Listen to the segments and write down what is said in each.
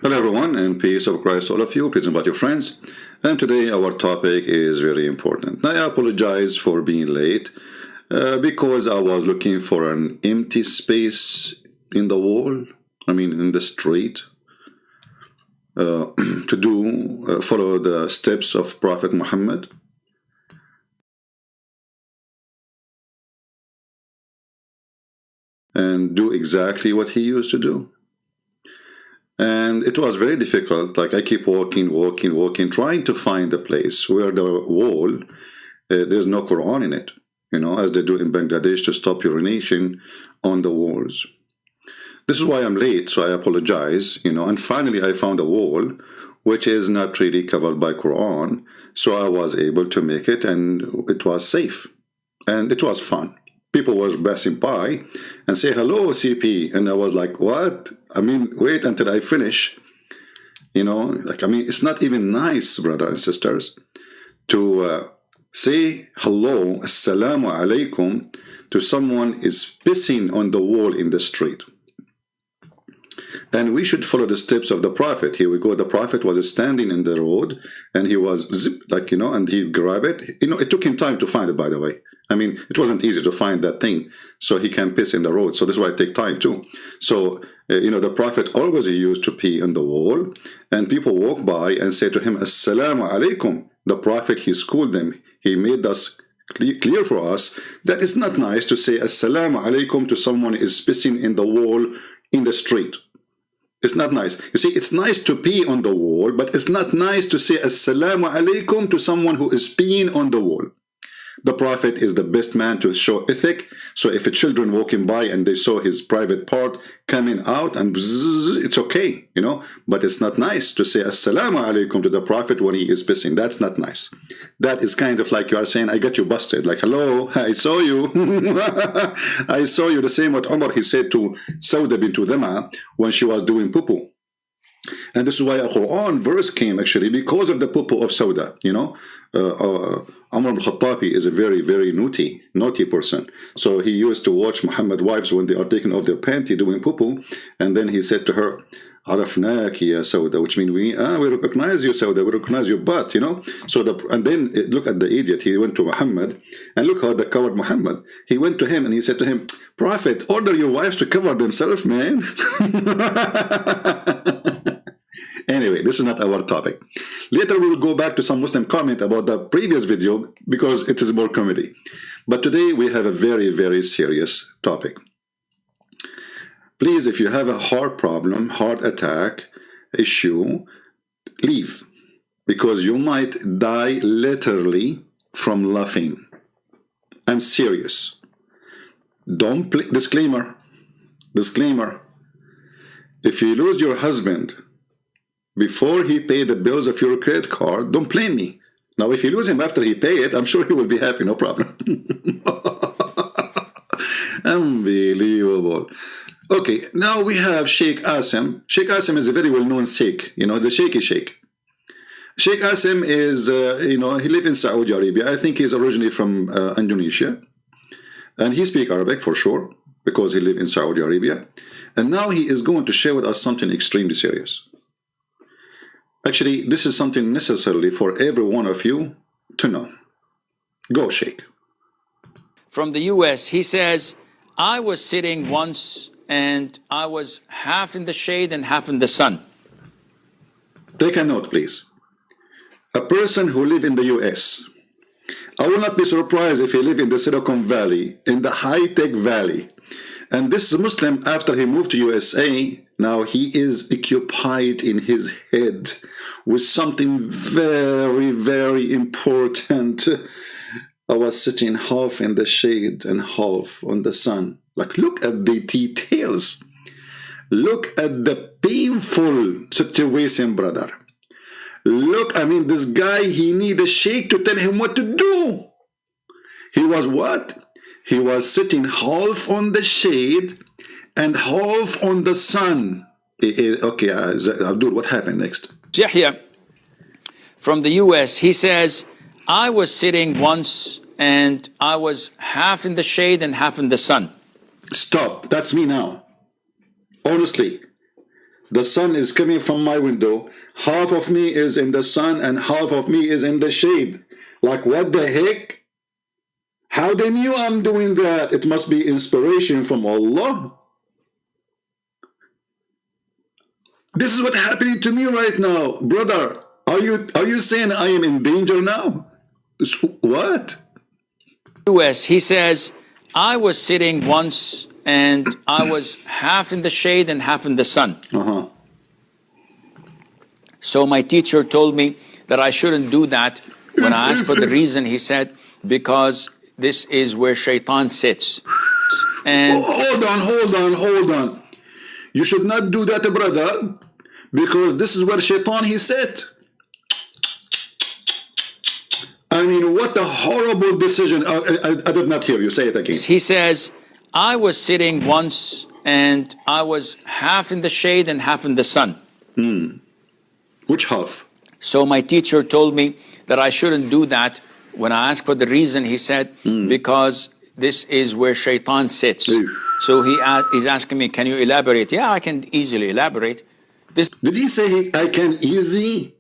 Hello everyone, and peace of Christ to all of you. Please invite your friends. And today our topic is very important. Now, I apologize for being late because I was looking for an empty space in the wall, in the street, to follow the steps of Prophet Muhammad. And do exactly what he used to do. And it was very difficult. Like, I keep walking, trying to find a place where the wall, there's no Quran in it, as they do in Bangladesh to stop urination on the walls. This is why I'm late, so I apologize, and finally I found a wall which is not really covered by Quran, so I was able to make it, and it was safe, and it was fun. People were passing by and say, hello, CP. And I was like, what? Wait until I finish. It's not even nice, brothers and sisters, to say hello, assalamu alaikum, to someone is pissing on the wall in the street. And we should follow the steps of the Prophet. Here we go. The Prophet was standing in the road, and he was and he grabbed it. It took him time to find it, by the way. It wasn't easy to find that thing, so he can piss in the road. So this is why it takes time too. So, the Prophet always used to pee on the wall, and people walk by and say to him, Assalamu alaikum. The Prophet, he schooled them. He made us clear for us that it's not nice to say Assalamu alaikum to someone who is pissing in the wall in the street. It's not nice. You see, it's nice to pee on the wall, but it's not nice to say Assalamu alaikum to someone who is peeing on the wall. The Prophet is the best man to show ethic. So if a children walking by and they saw his private part coming out and bzzz, it's okay, but it's not nice to say Assalamu alaikum to the Prophet when he is pissing. That's not nice. That is kind of like you are saying, I got you busted. Like, hello, I saw you. I saw you. The same what Umar, he said to Sauda bint Dhamma when she was doing poo-poo. And this is why a Quran verse came actually because of the poo-poo of Sauda, Umar al-Khattabi is a very, very naughty person. So he used to watch Muhammad wives when they are taking off their panty doing poo-poo, and then he said to her, Arafnaki ya Sauda, which means we recognize you, Sauda, we recognize your butt, So and then look at the idiot. He went to Muhammad, and look how the coward Muhammad. He went to him and he said to him, Prophet, order your wives to cover themselves, man. Anyway, this is not our topic. Later we will go back to some Muslim comment about the previous video because it is more comedy. But today we have a very, very serious topic. Please, if you have a heart problem, heart attack issue, leave. Because you might die literally from laughing. I'm serious. Don't play. Disclaimer. If you lose your husband before he paid the bills of your credit card, don't blame me. Now, if you lose him after he paid it, I'm sure he will be happy, no problem. Unbelievable. Okay, now we have Sheikh Asim. Sheikh Asim is a very well-known Sheikh, the shaky Sheikh. Sheikh Asim is, he lives in Saudi Arabia. I think he's originally from Indonesia. And he speaks Arabic for sure, because he lives in Saudi Arabia. And now he is going to share with us something extremely serious. Actually, this is something necessarily for every one of you to know. Go, Sheikh. From the US, he says, I was sitting once and I was half in the shade and half in the sun. Take a note, please. A person who lives in the US, I will not be surprised if he lives in the Silicon Valley, in the high-tech valley. And this Muslim, after he moved to USA, now he is occupied in his head with something very, very important. I was sitting half in the shade and half on the sun. Like, look at the details. Look at the painful situation, brother. Look, this guy, he need a sheikh to tell him what to do. He was what? He was sitting half on the shade and half on the sun. Okay, Abdul, what happened next? Yahya, from the US, he says, I was sitting once and I was half in the shade and half in the sun. Stop. That's me now. Honestly, The sun is coming from my window. Half of me is in the sun and half of me is in the shade. Like, what the heck? How they knew I'm doing that? It must be inspiration from Allah. This is what's happening to me right now, brother. Are you saying I am in danger now? What? US, he says, I was sitting once and I was half in the shade and half in the sun. So my teacher told me that I shouldn't do that. When I asked for the reason, he said, because this is where shaitan sits. And hold on. You should not do that, brother, because this is where shaitan he sat. I mean, what a horrible decision. I did not hear you. Say it again. He says, I was sitting once and I was half in the shade and half in the sun. Which half? So my teacher told me that I shouldn't do that. When I asked for the reason, he said, because this is where shaitan sits. So he's asking me, can you elaborate? Yeah, I can easily elaborate. Did he say I can easily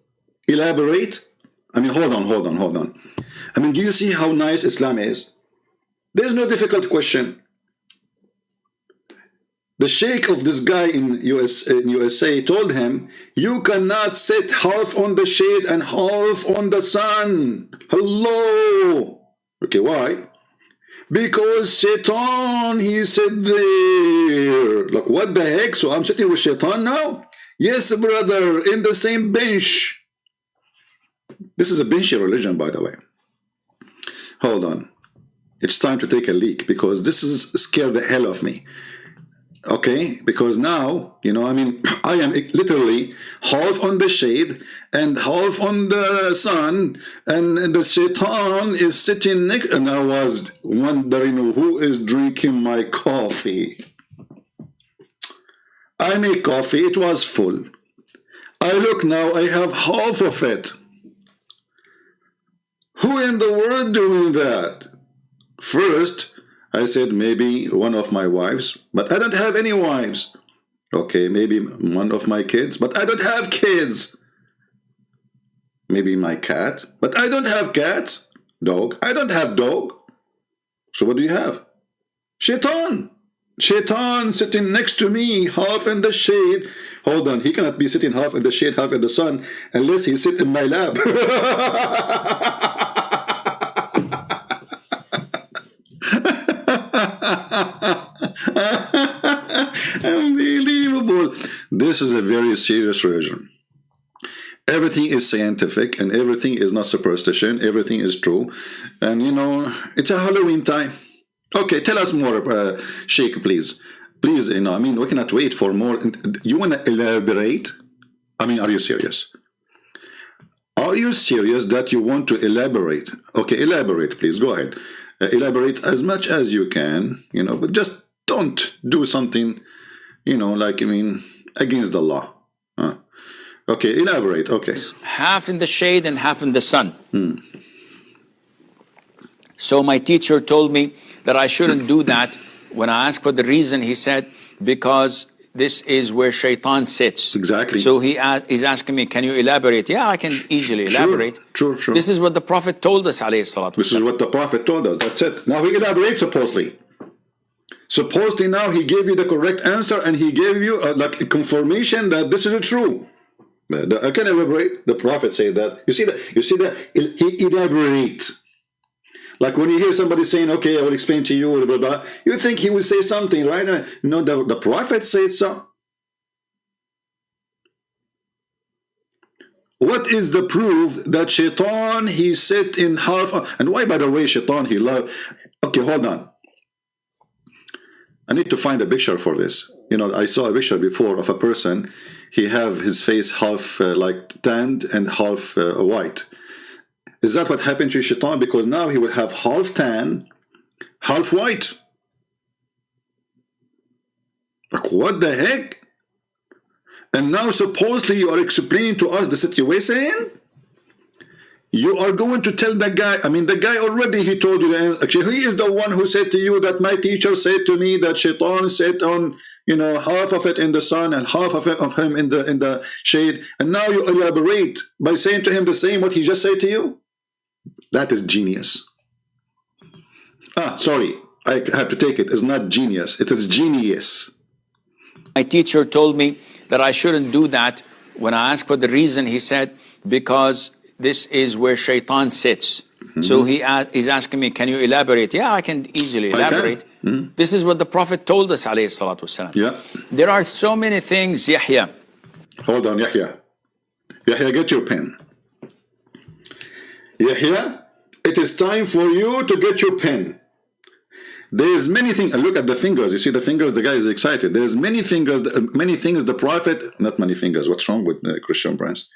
elaborate? I mean, hold on. I mean, do you see how nice Islam is? There's no difficult question. The sheikh of this guy in USA told him, you cannot sit half on the shade and half on the sun. Hello. Okay, why? Because shaitan, he said there. Like, what the heck? So I'm sitting with shaitan now? Yes, brother, in the same bench. This is a benchy religion, by the way. Hold on. It's time to take a leak because this is scared the hell of me. Okay, because now, you know, I mean, I am literally half on the shade and half on the sun, and the shaitan is sitting next, and I was wondering who is drinking my coffee. I make coffee, it was full. I look now, I have half of it. Who in the world doing that? First, I said maybe one of my wives, but I don't have any wives. Okay, maybe one of my kids, but I don't have kids. Maybe my cat, but I don't have cats. Dog, I don't have dog. So what do you have? Shaitan. Shaitan sitting next to me, half in the shade. Hold on, he cannot be sitting half in the shade, half in the sun, unless he sit in my lap. Unbelievable. This is a very serious religion. Everything is scientific and everything is not superstition. Everything is true. And you know, it's a Halloween time. Okay, tell us more, Sheikh, please. Please, you know, I mean, we cannot wait for more. You want to elaborate? I mean, are you serious? Are you serious that you want to elaborate? Okay, elaborate, please. Go ahead. Elaborate as much as you can, you know, but just don't do something, you know, like, I mean, against the law. Okay, elaborate, okay. Half in the shade and half in the sun. So my teacher told me that I shouldn't do that. When I asked for the reason, he said, because this is where shaitan sits. Exactly. So he's asking me, can you elaborate? Yeah, I can easily elaborate. Sure. This is what the Prophet told us, alayhi salatu. This is what the Prophet told us. That's it. Now he elaborates supposedly. Supposedly now he gave you the correct answer and he gave you like a confirmation that this is true. I can elaborate. The Prophet said that. You see that he elaborates. Like when you hear somebody saying, okay, I will explain to you, blah, blah, blah, you think he will say something, right? No, the Prophet said so. What is the proof that shaitan, he sit in half, and why, by the way, shaitan, he loved, okay, hold on. I need to find a picture for this. You know, I saw a picture before of a person, he have his face half like tanned and half white. Is that what happened to shaitan? Because now he will have half tan, half white. Like, what the heck? And now supposedly you are explaining to us the situation? You are going to tell the guy, I mean, the guy already, he told you, actually, he is the one who said to you that my teacher said to me that shaitan sat on you know, half of it in the sun and half of it of him in the shade, and now you elaborate by saying to him the same what he just said to you? That is genius. Sorry, I have to take it. It's not genius. It is genius. My teacher told me that I shouldn't do that. When I asked for the reason, he said, because this is where shaitan sits. So he's asking me, can you elaborate? Yeah, I can easily elaborate. This is what the Prophet told us, alayhi salatu wasalam. Yeah. There are so many things, Yahya. Hold on, Yahya. Yahya, get your pen. Yahya, it is time for you to get your pen. There's many things. Look at the fingers. You see the fingers? The guy is excited. There's many fingers, many things the Prophet, not many fingers. What's wrong with Christian brands?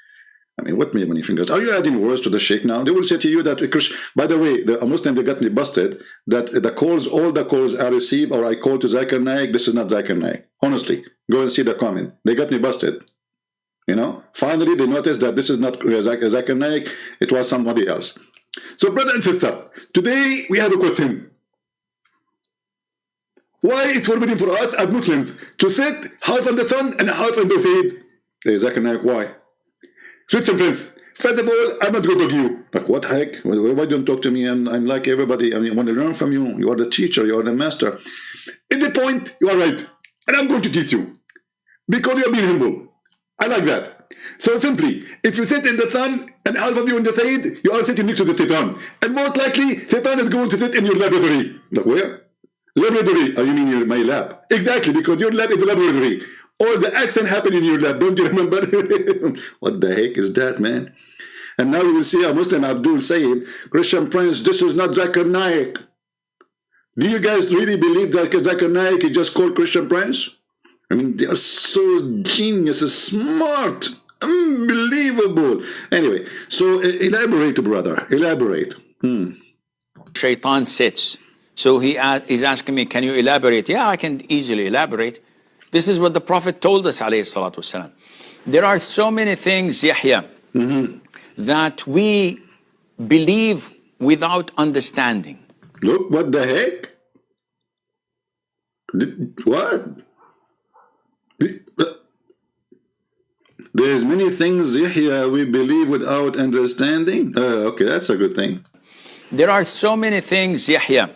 I mean, what many fingers? Are you adding words to the sheikh now? They will say to you that, by the way, a Muslim, they got me busted, that the calls, all the calls I receive or I call to Zakir Naik, this is not Zakir Naik. Honestly, go and see the comment. They got me busted. You know, finally they noticed that this is not Zakir Naik, it was somebody else. So, brother and sister, today we have a question. Why it's forbidden for us as Muslims to sit half on the sun and half on the shade? Hey, Zakir Naik, why? Listen, friends, first of all, I'm not going to you. Like, what heck? Why don't you talk to me? I'm like everybody. I mean, I want to learn from you. You are the teacher. You are the master. In the point, you are right. And I'm going to teach you. Because you are being humble. I like that. So simply, if you sit in the sun and half of you in the shade, you are sitting next to the Satan. And most likely, Satan is going to sit in your laboratory. Like, where? Laboratory. Oh, you mean my lab? Exactly, because your lab is the laboratory. Or the accident happened in your lab, don't you remember? What the heck is that, man? And now we will see a Muslim Abdul saying, Christian Prince, this is not Zakir Naik. Do you guys really believe that Zakir Naik is just called Christian Prince? I mean, they are so genius, smart, unbelievable. Anyway, so elaborate, brother, elaborate. Shaitan sits. So he's asking me, can you elaborate? Yeah, I can easily elaborate. This is what the Prophet told us, alayhi salatu wasalam. There are so many things, Yahya, that we believe without understanding. Look, what the heck? What? There's many things, Yahya, we believe without understanding? Okay, that's a good thing. There are so many things, Yahya,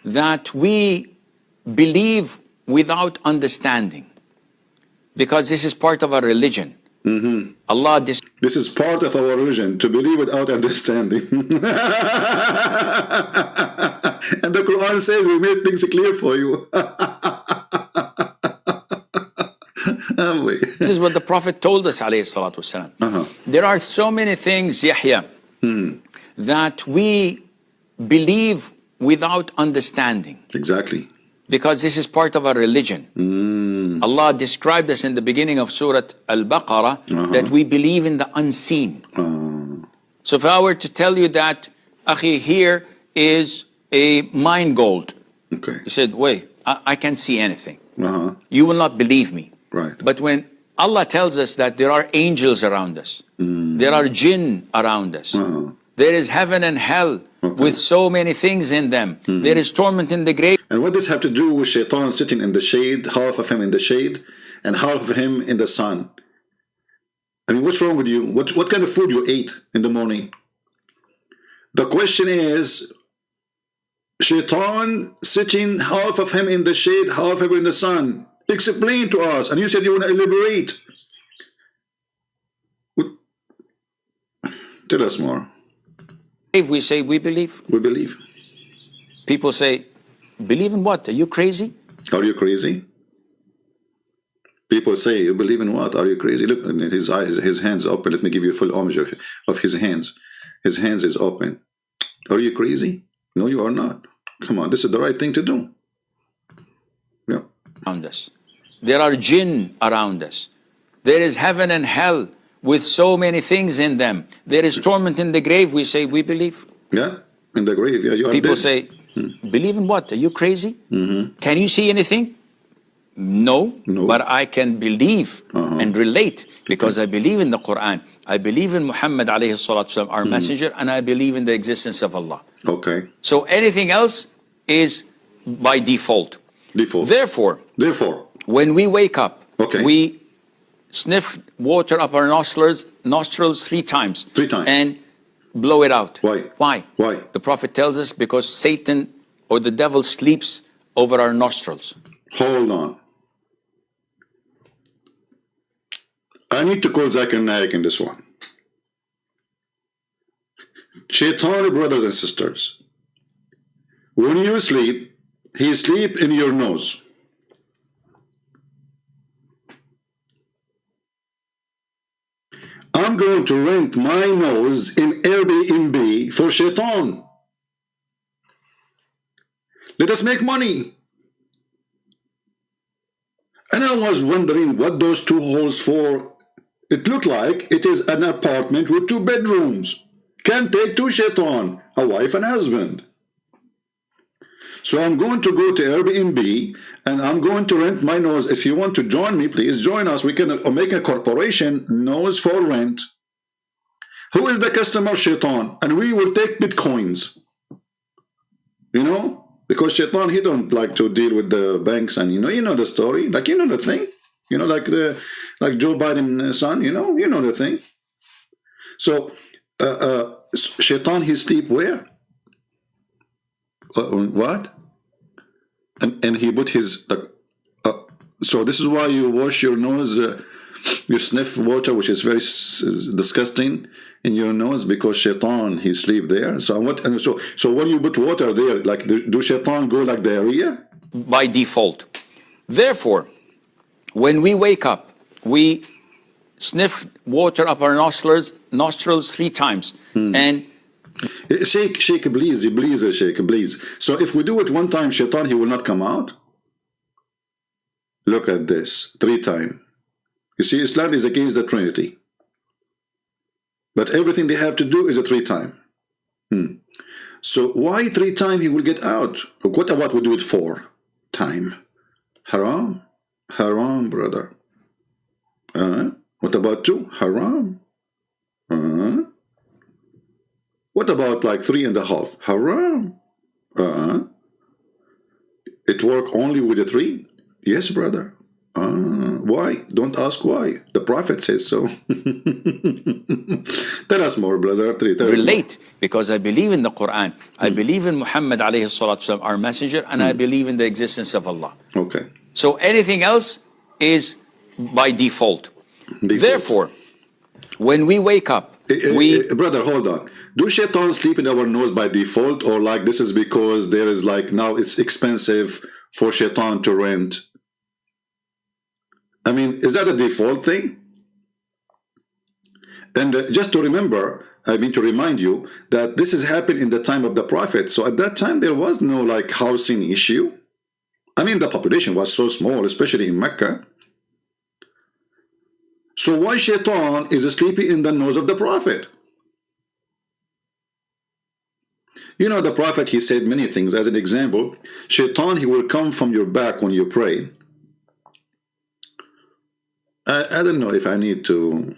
that we believe without understanding, because this is part of our religion. Allah this is part of our religion, to believe without understanding. And the Quran says we made things clear for you. This is what the Prophet told us, alayhi salatu wasalam. There are so many things, Yahya, that we believe without understanding. Exactly. Because this is part of our religion. Allah described us in the beginning of Surah Al-Baqarah that we believe in the unseen. So if I were to tell you that, Akhi, here is a mine gold. Okay. You said, wait, I can't see anything. You will not believe me. Right. But when Allah tells us that there are angels around us, there are jinn around us, there is heaven and hell with so many things in them, there is torment in the grave. And what does have to do with shaitan sitting in the shade, half of him in the shade, and half of him in the sun? I mean, what's wrong with you? What kind of food you ate in the morning? The question is, shaitan sitting, half of him in the shade, half of him in the sun. Explain to us. And you said you want to elaborate. Tell us more. If we say we believe. We believe. People say, believe in what? Are you crazy? Are you crazy? People say, you believe in what? Are you crazy? Look at his eyes, his hands open. Let me give you a full image of his hands. His hands is open. Are you crazy? No, you are not. Come on, this is the right thing to do. Yeah. Around us. There are jinn around us. There is heaven and hell with so many things in them. There is torment in the grave. We say, we believe. Yeah, in the grave. Yeah, you are People dead. say, believe in what? Are you crazy? Can you see anything? No, but I can believe and relate because I believe in the Quran. I believe in Muhammad alayhi salatu wasalam, our messenger, and I believe in the existence of Allah. Okay. So anything else is by default. Default. Therefore, when we wake up, okay, we sniff water up our nostrils 3 times. 3 times. And blow it out. Why? The Prophet tells us because Satan or the devil sleeps over our nostrils. Hold on. I need to call Zakir and Naik in this one. Shaitan, brothers and sisters, when you sleep, he sleep in your nose. I'm going to rent my nose in Airbnb for Shaitan. Let us make money. And I was wondering what those 2 holes for. It looked like it is an apartment with 2 bedrooms. Can take 2 Shaitan, a wife and husband. So I'm going to go to Airbnb and I'm going to rent my nose. If you want to join me, please join us. We can make a corporation, nose for rent. Who is the customer? Shaitan. And we will take bitcoins. You know? Because Shaitan, he don't like to deal with the banks, and you know the story. Like, you know the thing. You know, like Joe Biden's son, you know the thing. So Shaitan, he sleep where? What? And he put his so this is why you wash your nose, you sniff water, which is very disgusting, in your nose, because Shaitan, he sleep there. So what? And so when you put water there, like, do Shaitan go like diarrhea? By default. Therefore, when we wake up, we sniff water up our nostrils 3 times. And shake, please, shake, please. So if we do it 1 time, Shaitan, he will not come out. Look at this, 3 times. You see, Islam is against the Trinity. But everything they have to do is a 3 times. So why 3 times he will get out? What about we do it 4 times? Haram? Haram, brother. What about 2? Haram. What about like 3.5? Haram. It work only with the 3? Yes, brother. Why? Don't ask why. The Prophet says so. Tell us more, brother. Relate, because I believe in the Quran. I believe in Muhammad alayhi salatu wasalam, our messenger, and I believe in the existence of Allah. Okay. So anything else is by default. Therefore, when we wake up, brother, hold on. Do Shaitan sleep in our nose by default, or like this is because there is like now it's expensive for Shaitan to rent? I mean, is that a default thing? And just to remember, I mean to remind you that this has happened in the time of the Prophet. So at that time there was no like housing issue. I mean, the population was so small, especially in Mecca. So why Shaitan is sleeping in the nose of the Prophet? You know, the Prophet, he said many things. As an example, Shaitan, he will come from your back when you pray. I don't know if I need to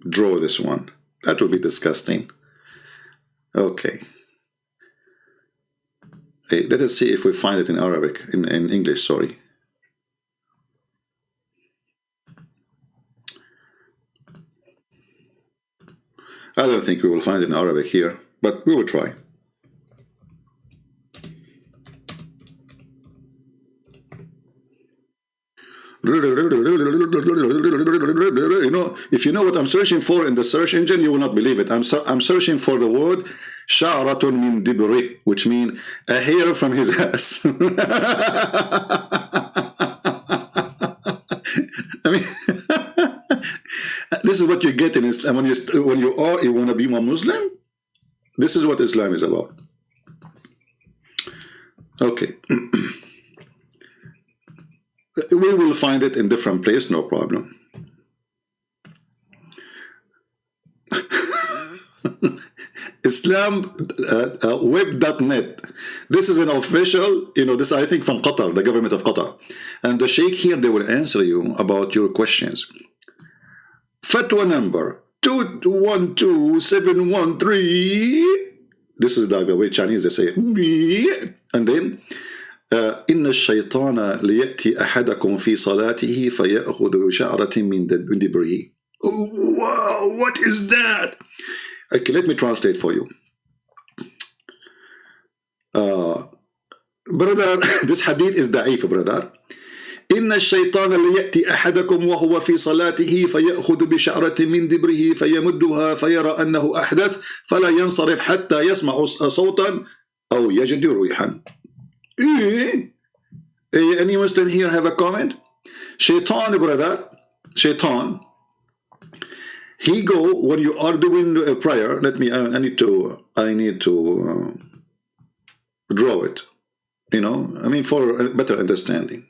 draw this one. That would be disgusting. Okay. Hey, let us see if we find it in Arabic, in English, sorry. I don't think we will find it in Arabic here, but we will try. You know, if you know what I'm searching for in the search engine, you will not believe it. I'm searching for the word sha'ratun min dibri, which means a hair from his ass. I mean, this is what you get in Islam when you want to be a Muslim. This is what Islam is about. Okay. We will find it in different place, no problem. Islam web.net. This is an official, you know, this I think from Qatar, the government of Qatar. And the sheikh here, they will answer you about your questions. Fatwa number 212713. This is the way Chinese they say it. And then إن الشيطان ليأتي أحدكم في صلاته فيأخذ بشعرة من دبره. Wow, what is that? Okay, let me translate for you. Brother, this hadith is da'if, brother. إن الشيطان ليأتي أحدكم وهو في صلاته فيأخذ بشعرة من دبره فيمدها فيرى أنه أحدث فلا ينصرف حتى يسمع صوتا أو يجد ريحا. Any Muslim here have a comment? Shaitan, brother, Shaitan, he go when you are doing a prayer. Let me. I need to draw it. You know, I mean, for a better understanding.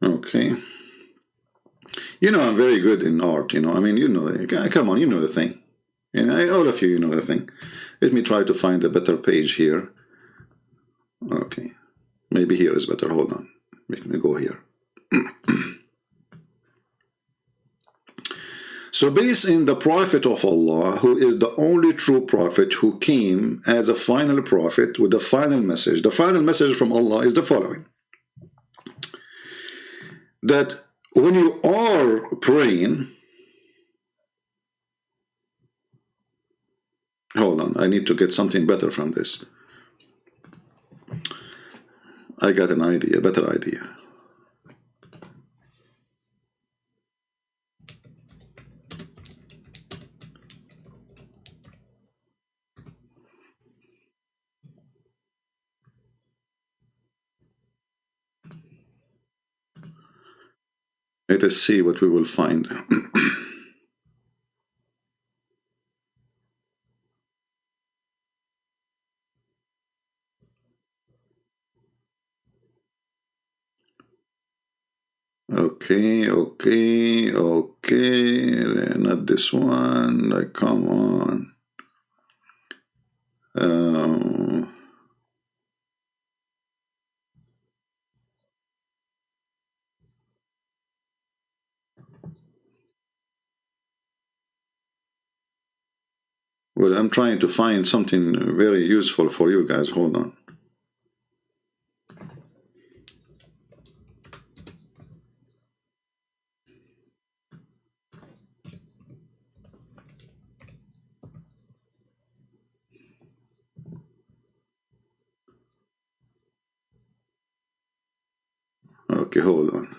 Okay. You know, I'm very good in art. You know, I mean, you know, come on, you know the thing. You know, all of you know the thing. Let me try to find a better page here. Okay, maybe here is better. Hold on, let me go here. So based in the Prophet of Allah, who is the only true Prophet who came as a final Prophet with the final message. The final message from Allah is the following. That when you are praying, hold on, I need to get something better from this. I got an idea, a better idea. Let us see what we will find. Okay, not this one, like, come on. Well, I'm trying to find something very useful for you guys. Hold on. Okay, hold on.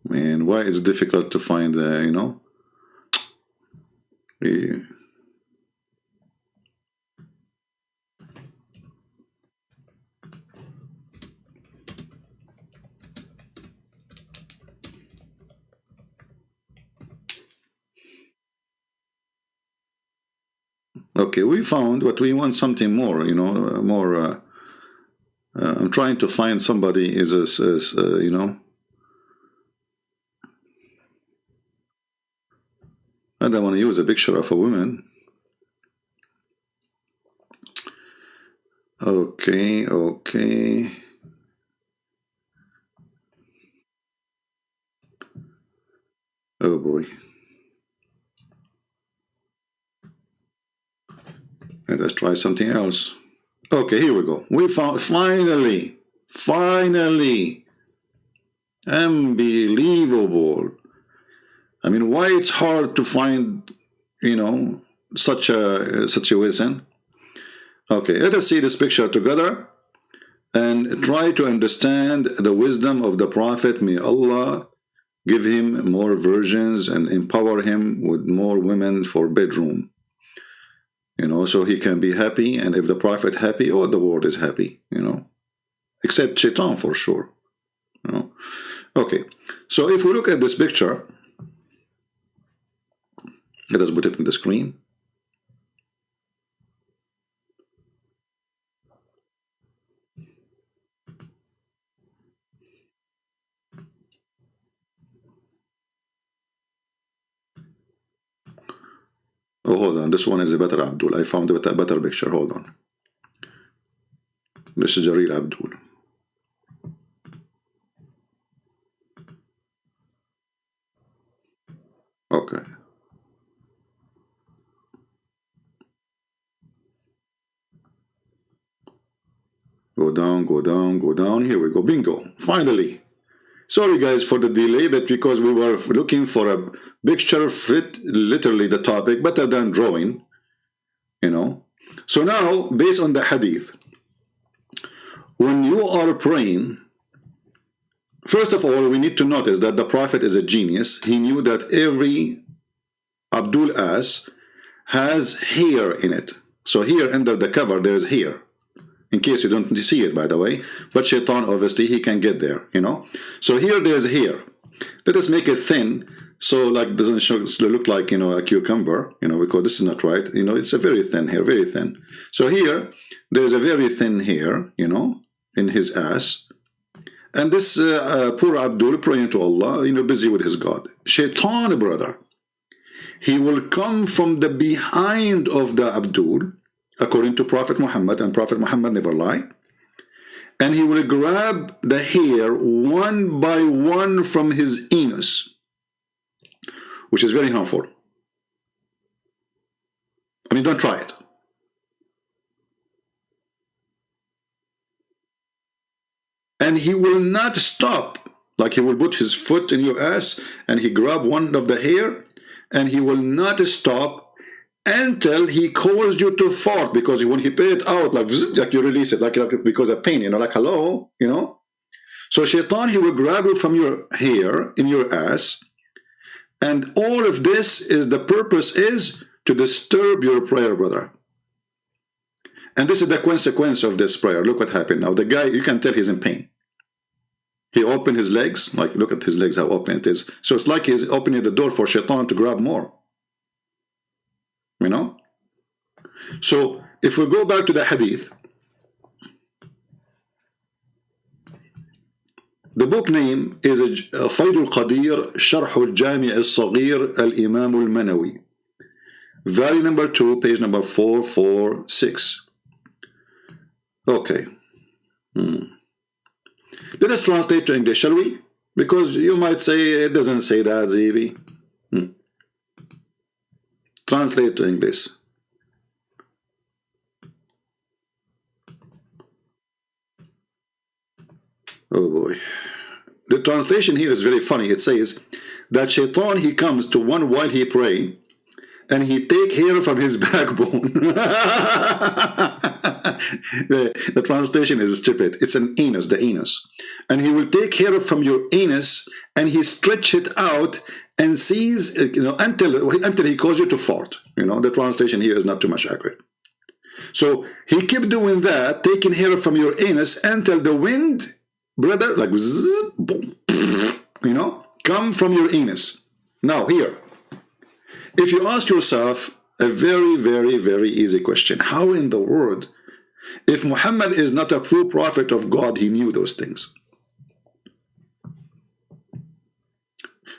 Man, why it's difficult to find, you know? Okay, we found, but we want something more, you know, more. I'm trying to find somebody you know. I don't want to use a picture of a woman. Okay. Oh boy. Let us try something else. Okay, here we go. We found, finally, unbelievable. I mean, why it's hard to find, you know, such a situation. Okay, let us see this picture together and try to understand the wisdom of the Prophet. May Allah give him more virgins and empower him with more women for bedroom. You know, so he can be happy, and if the Prophet happy, all the world is happy, you know. Except Shaitan for sure. You know. Okay, so if we look at this picture, let us put it in the screen. Oh, hold on. This one is a better Abdul. I found a better picture. Hold on. This is a real Abdul. Okay. Go down, go down, go down. Here we go. Bingo. Finally. Sorry, guys, for the delay, but because we were looking for a picture fit literally the topic, better than drawing, you know. So now, based on the hadith, when you are praying, first of all, we need to notice that the Prophet is a genius. He knew that every Abdul as has hair in it. So here under the cover, there's hair. In case you don't see it, by the way. But Shaitan, obviously, he can get there, you know. So here there's hair. Let us make it thin, so like doesn't look like, you know, a cucumber, you know, because this is not right. You know, it's a very thin hair, very thin. So here, there's a very thin hair, you know, in his ass. And this poor Abdul praying to Allah, you know, busy with his God. Shaitan, brother, he will come from the behind of the Abdul, according to Prophet Muhammad, and Prophet Muhammad never lie. And he will grab the hair one by one from his anus, which is very harmful. I mean, don't try it. And he will not stop. Like he will put his foot in your ass and he grab one of the hair and he will not stop until he caused you to fart, because when he pay it out, like you release it, like because of pain, you know, like hello, you know. So Shaitan, he will grab you from your hair in your ass, and all of this is the purpose is to disturb your prayer, brother. And this is the consequence of this prayer. Look what happened now. The guy, you can tell he's in pain. He opened his legs, like look at his legs, how open it is. So it's like he's opening the door for Shaitan to grab more. You know? So if we go back to the hadith, the book name is Fayd al-Qadir Sharh al-Jami' al-Saghir al-Imam al-Manawi, volume number 2, page number 446. Okay. Let us translate to English, shall we? Because you might say it doesn't say that, Zibi. Translate to English. Oh boy. The translation here is very funny. It says that Shaitan, he comes to one while he pray, and he take hair from his backbone. the translation is stupid. It's an anus, the anus. And he will take hair from your anus, and he stretch it out and sees, you know, until he causes you to fart. You know, the translation here is not too much accurate. So he kept doing that, taking hair from your anus until the wind, brother, like zzz, boom, you know, come from your anus. Now here, if you ask yourself a very, very, very easy question, how in the world, if Muhammad is not a true prophet of God, he knew those things?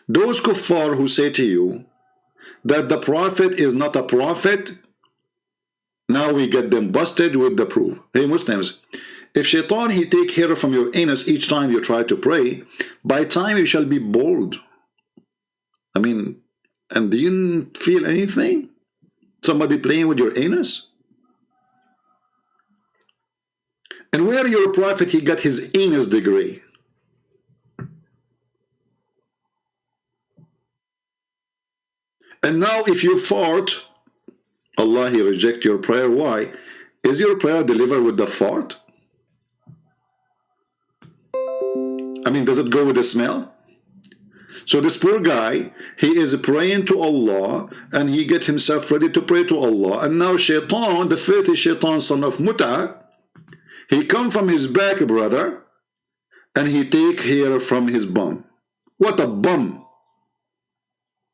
Those kuffar who say to you that the prophet is not a prophet, now we get them busted with the proof. Hey Muslims, if Shaitan, he take hair from your anus each time you try to pray, by time you shall be bald. I mean, and do you feel anything? Somebody playing with your anus? And where your prophet, he got his anus degree? And now if you fart, Allah, he reject your prayer. Why? Is your prayer delivered with the fart? I mean, does it go with the smell? So this poor guy, he is praying to Allah, and he get himself ready to pray to Allah. And now Shaitan, the filthy Shaitan, son of Muta, he come from his back, brother, and he take hair from his bum. What a bum!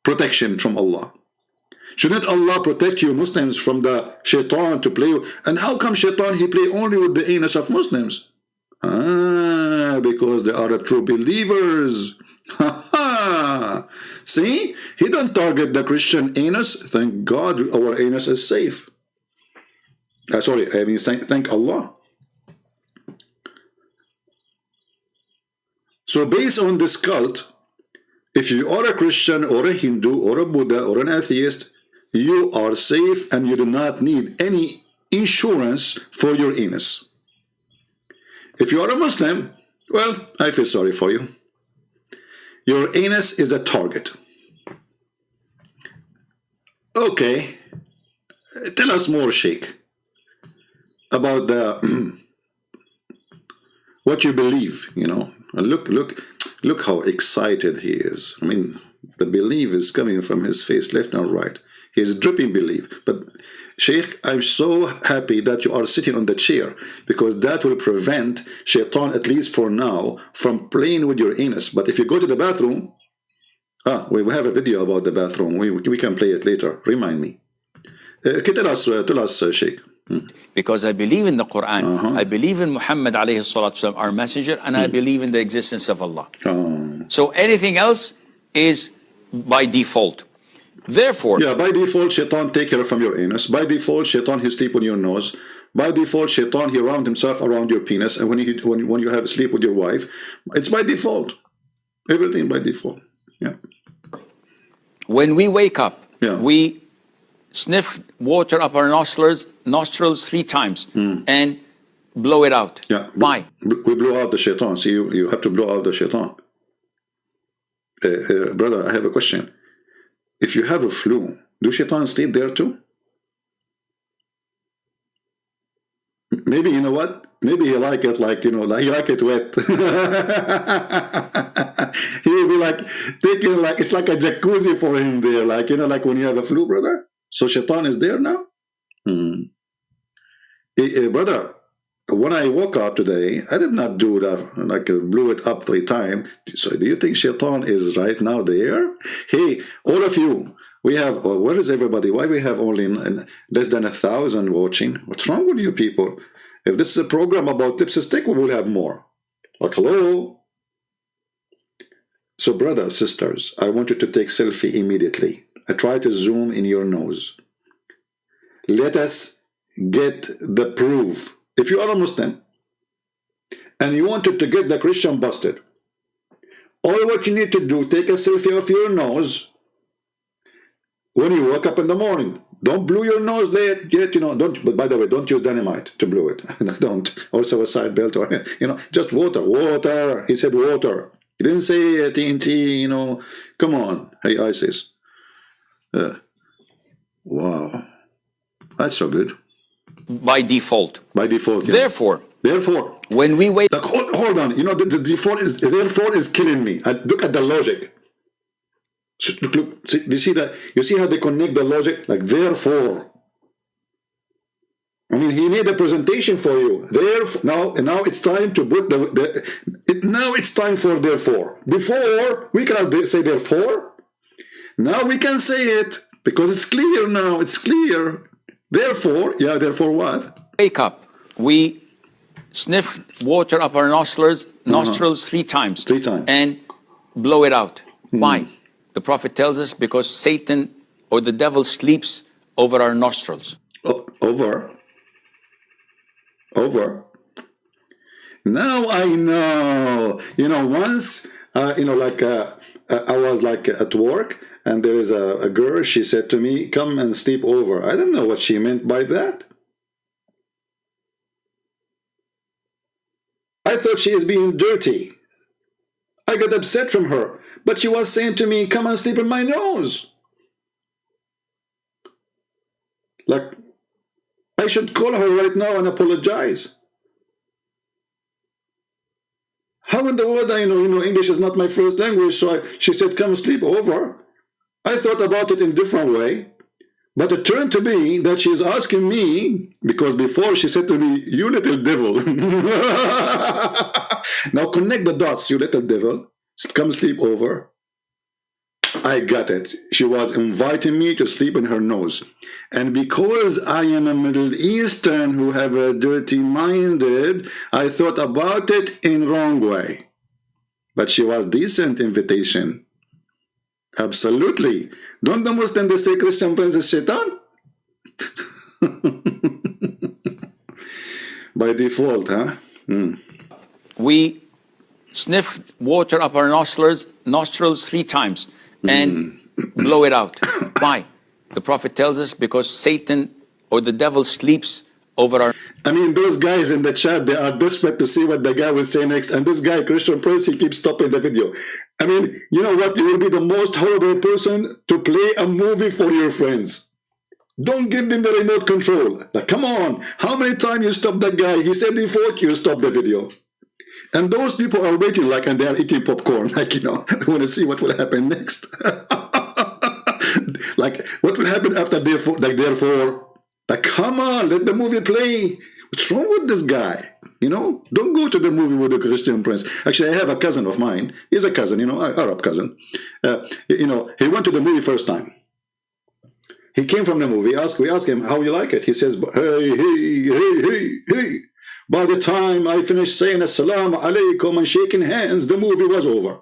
Protection from Allah. Shouldn't Allah protect you Muslims from the Shaitan to play? And how come Shaitan, he play only with the anus of Muslims? Because they are the true believers. See, he don't target the Christian anus. Thank God our anus is safe. Sorry, I mean thank Allah. So based on this cult, if you are a Christian or a Hindu or a Buddha or an atheist, you are safe and you do not need any insurance for your anus. If you are a Muslim, well, I feel sorry for you. Your anus is a target. Okay, tell us more, Sheikh, about the what you believe. You know, look how excited he is. I mean, the belief is coming from his face, left and right. He is dripping belief. But Sheikh, I'm so happy that you are sitting on the chair, because that will prevent Shaitan, at least for now, from playing with your anus. But if you go to the bathroom, we have a video about the bathroom. We can play it later. Remind me. Tell us, Sheikh. Because I believe in the Quran, I believe in Muhammad alayhi salatu wasalam, our messenger, and I believe in the existence of Allah. So anything else is by default. Therefore, yeah, by default, Shaitan take care from your anus. By default, Shaitan he sleep on your nose. By default, Shaitan he round himself around your penis. And when you have sleep with your wife, it's by default. Everything by default. Yeah. When we wake up, yeah, we sniff water up our nostrils 3 times and blow it out. Yeah. Why? We blow out the Shaitan. See, you have to blow out the Shaitan. Brother, I have a question. If you have a flu, do Shaitan sleep there too? Maybe, you know what? Maybe he like it like, you know, like he like it wet. He will be like taking, like, it's like a jacuzzi for him there, like, you know, like when you have a flu, brother. So Shaitan is there now? Brother, when I woke up today, I did not do that, like blew it up 3 times. So do you think Shaitan is right now there? Hey, all of you, we have, where is everybody? Why we have only less than 1,000 watching? What's wrong with you people? If this is a program about lipstick, we will have more. Like, hello? So brothers, sisters, I want you to take selfie immediately. I try to zoom in your nose. Let us get the proof. If you are a Muslim and you wanted to get the Christian busted, all what you need to do, take a selfie of your nose when you wake up in the morning. Don't blow your nose there yet, you know, don't, but by the way, don't use dynamite to blow it. Don't. Also a side belt or, you know, just water. Water. He said water. He didn't say TNT, you know. Come on. Hey, ISIS. Wow. That's so good. By default. By default, yeah. Therefore, when we wake... Like, hold on. You know, the default is... Therefore is killing me. Look at the logic. Look, see, you see that? You see how they connect the logic? Like, therefore. I mean, he made a presentation for you. Now it's time to put now it's time for therefore. Before, we cannot say therefore. Now we can say it because it's clear now. It's clear. Therefore, yeah, therefore what? Wake up. We sniff water up our nostrils 3 times. 3 times. And blow it out. Why? The Prophet tells us because Satan or the devil sleeps over our nostrils. Over. Now I know. You know, once, you know, like I was like at work, and there is a girl, she said to me, come and sleep over. I don't know what she meant by that. I thought she is being dirty. I got upset from her. But she was saying to me, come and sleep in my nose. Like, I should call her right now and apologize. How in the world, you know, English is not my first language, so she said, come sleep over. I thought about it in a different way, but it turned to be that she's asking me, because before she said to me, you little devil. Now connect the dots, you little devil. Come sleep over. I got it. She was inviting me to sleep in her nose. And because I am a Middle Eastern who have a dirty-minded, I thought about it in wrong way. But she was decent invitation. Absolutely. Don't the Muslims, they say Christian prince is shaitan? By default, huh? We sniff water up our nostrils 3 times and blow it out. Why? The Prophet tells us because Satan or the devil sleeps over our... I mean, those guys in the chat, they are desperate to see what the guy will say next. And this guy, Christian Prince, he keeps stopping the video. I mean, you know what? You will be the most horrible person to play a movie for your friends. Don't give them the remote control. Like, come on. How many times you stop that guy? He said default, you stop the video. And those people are waiting like, and they are eating popcorn. Like, you know, I want to see what will happen next. Like, what will happen after therefore? Like, therefore, like, come on, let the movie play. What's wrong with this guy? You know, don't go to the movie with the Christian prince. Actually, I have a cousin of mine. He's a cousin, you know, Arab cousin. You know, he went to the movie first time. He came from the movie. We asked him, how you like it? He says, hey. By the time I finished saying assalamu alaikum and shaking hands, the movie was over.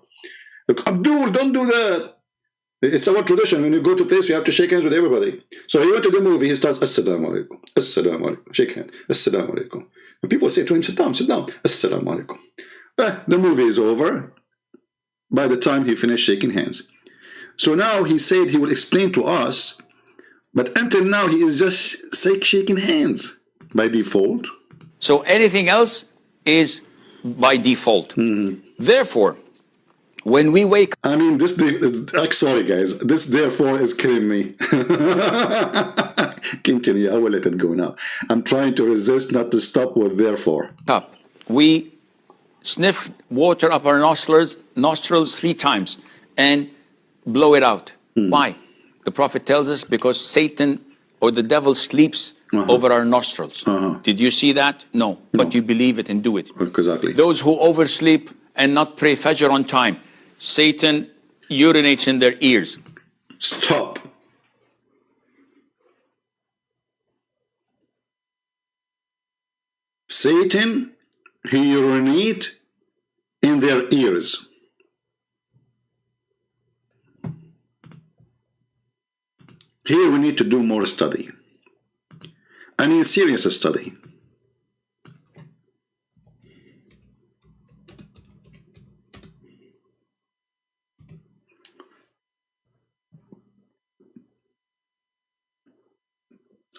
Look, Abdul, don't do that. It's our tradition. When you go to a place, you have to shake hands with everybody. So he went to the movie. He starts, assalamu alaikum, assalamu alaikum, shake hands, assalamu alaikum. And people say to him, sit down, assalamu alaikum. The movie is over by the time he finished shaking hands. So now he said he will explain to us, but until now he is just shaking hands by default. So anything else is by default. Therefore, when we wake up... I mean, sorry guys, this therefore is killing me. Continue, I will let it go now. I'm trying to resist not to stop with therefore. We sniff water up our nostrils 3 times and blow it out. Why? The Prophet tells us because Satan or the devil sleeps over our nostrils. Did you see that? No. But you believe it and do it. Exactly. Those who oversleep and not pray Fajr on time, Satan urinates in their ears. Stop. Satan, he urinates in their ears. Here we need to do more study. I mean, serious study.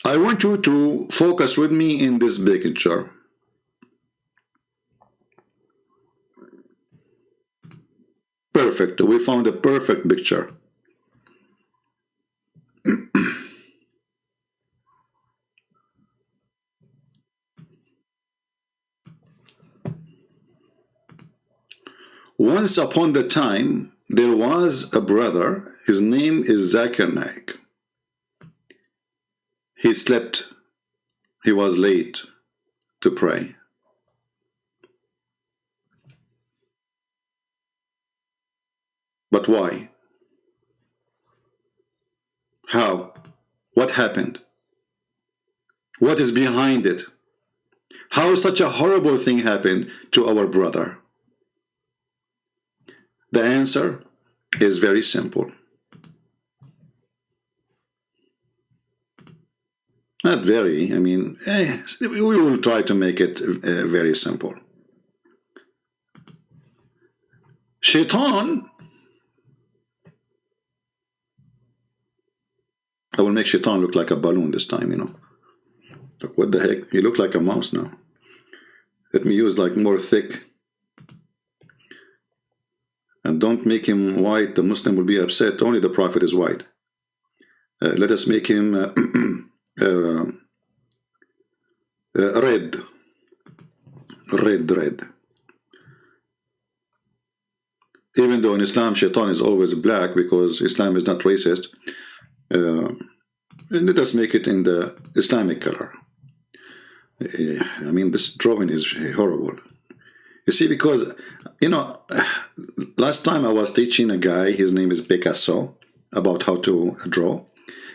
I want you to focus with me in this picture. Perfect. We found a perfect picture. Once upon the time, there was a brother. His name is Zakir Naik. He slept. He was late to pray. But why? How? What happened? What is behind it? How such a horrible thing happened to our brother? The answer is very simple. Not very, I mean, we will try to make it very simple. Shaitan, I will make Shaitan look like a balloon this time, you know. Look, what the heck? He looked like a mouse now. Let me use like more thick. And don't make him white. The Muslim will be upset. Only the Prophet is white. Let us make him red. Red. Even though in Islam, Shaitan is always black because Islam is not racist. Let us make it in the Islamic color. I mean, this drawing is horrible. You see, because, you know, last time I was teaching a guy, his name is Picasso, about how to draw.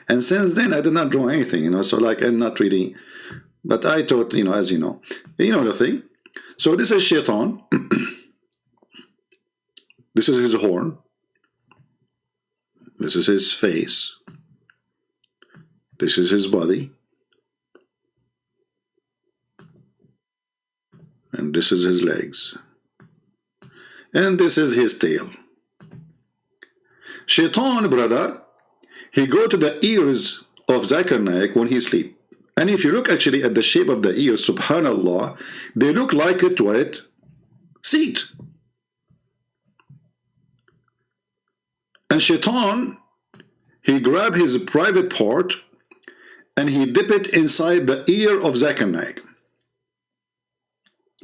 And since then, I did not draw anything, you know, so like I'm not really, but I thought, you know, as you know the thing. So this is Shaitan. This is his horn. This is his face. This is his body. And this is his legs. And this is his tail. Shaitan, brother, he go to the ears of Zakir Naik when he sleep. And if you look actually at the shape of the ears, subhanallah, they look like a toilet seat. And Shaitan, he grab his private part and he dip it inside the ear of Zakir Naik.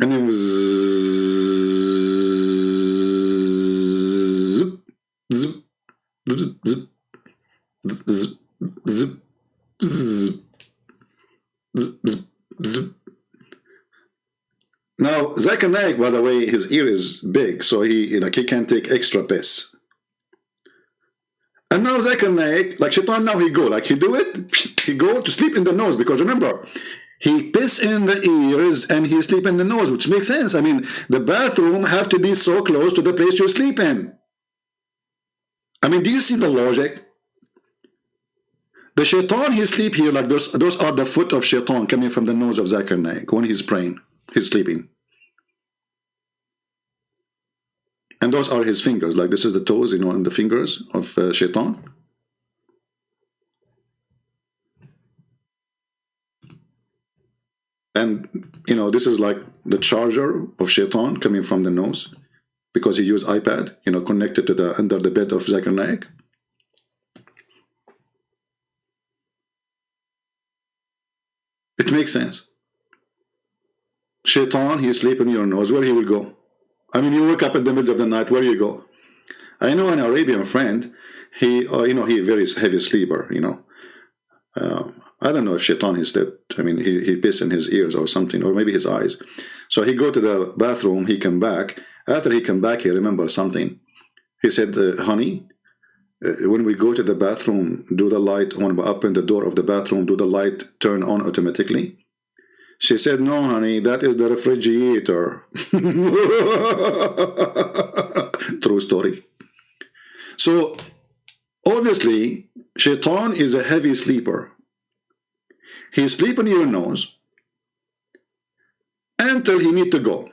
And it was zip, zip, zip, zip, zip, zip, zip, zip, zip. Now, Zakir Naik, by the way, his ear is big, so he can't take extra piss. And now Zakir Naik, like Shaitan, now he go to sleep in the nose, because remember, he piss in the ears and he sleep in the nose, which makes sense. I mean, the bathroom have to be so close to the place you sleep in. I mean, do you see the logic? The Shaitan, he sleep here, like those are the foot of Shaitan coming from the nose of Zakir Naik when he's praying, he's sleeping. And those are his fingers, like this is the toes, and the fingers of Shaitan. And, this is like the charger of Shaitan coming from the nose, because he used iPad, connected to under the bed of Zakir Naik. It makes sense. Shaitan, he sleep in your nose. Where he will go? I mean, you wake up in the middle of the night. Where you go? I know an Arabian friend. He, he very heavy sleeper. I don't know if Shaitan he slept. I mean, he pissed in his ears or something, or maybe his eyes. So he go to the bathroom. He come back. After he come back, he remember something. He said, "Honey, when we go to the bathroom, do the light on, open the door of the bathroom, do the light turn on automatically?" She said, "No, honey, that is the refrigerator." True story. So, obviously, Shaitan is a heavy sleeper. He sleep in your nose until he need to go.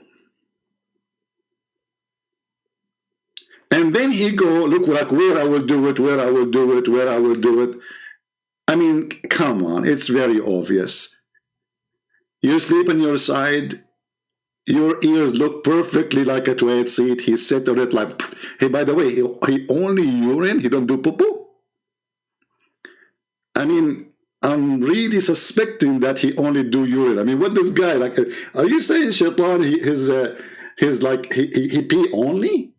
And then he go, look like where I will do it, where I will do it, where I will do it. I mean, come on, it's very obvious. You sleep on your side, your ears look perfectly like a toilet seat. He sit on it like, hey, by the way, he only urine, he don't do poo-poo? I mean, I'm really suspecting that he only do urine. I mean, what this guy, like, are you saying Shaitan, his like, he pee only?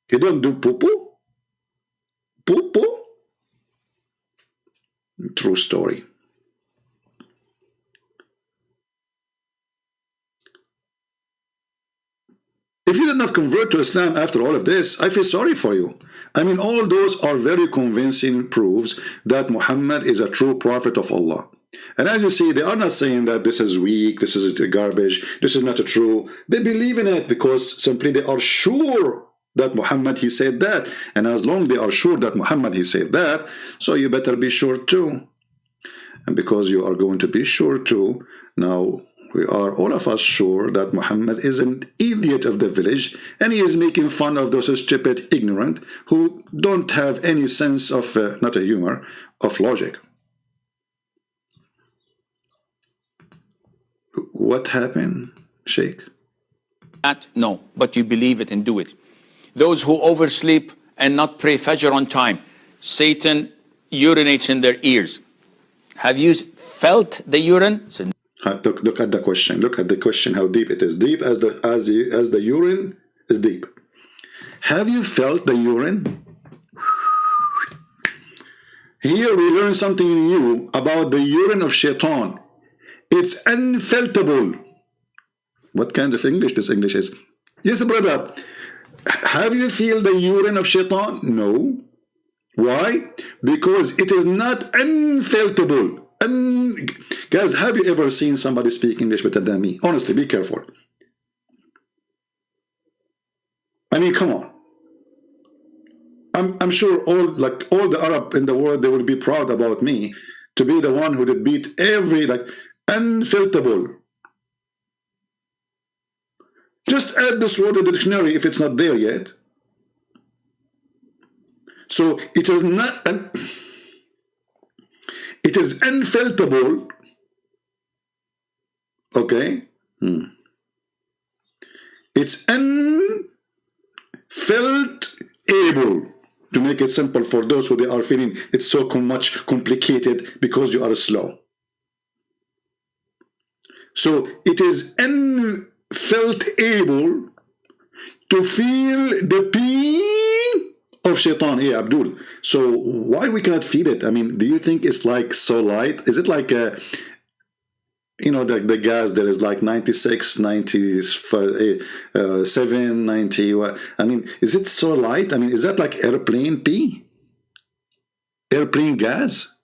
He don't do poo-poo? Poo-poo? True story. If you did not convert to Islam after all of this, I feel sorry for you. I mean, all those are very convincing proofs that Muhammad is a true prophet of Allah. And as you see, they are not saying that this is weak, this is garbage, this is not true. They believe in it because simply they are sure that Muhammad, he said that. And as long as they are sure that Muhammad, he said that, so you better be sure too. And because you are going to be sure too, now we are all of us sure that Muhammad is an idiot of the village, and he is making fun of those stupid, ignorant, who don't have any sense of, not a humor, of logic. What happened, Sheikh? No, but you believe it and do it. Those who oversleep and not pray Fajr on time, Satan urinates in their ears. Have you felt the urine? Look at the question. Look at the question, how deep it is. Deep as the urine is deep. Have you felt the urine? Here we learn something new about the urine of Shaitan. It's unfeltable. What kind of English this English is? Yes, brother. Have you feel the urine of Shaitan? No. Why? Because it is not unfeltable. Guys, have you ever seen somebody speak English better than me? Honestly, be careful. I mean, come on. I'm sure all the Arab in the world, they will be proud about me to be the one who did beat every unfilterable. Just add this word to the dictionary if it's not there yet. So it is not it is unfilterable. Okay? It's unfiltable. To make it simple for those who they are feeling it's so much complicated because you are slow. So it is unfiltable to feel the pain of shaitan. Hey, Abdul. So why we cannot feel it? I mean, do you think it's like so light? Is it like a, the gas that is like 96, 97, 90? I mean, is it so light? I mean, is that like airplane pee? Airplane gas?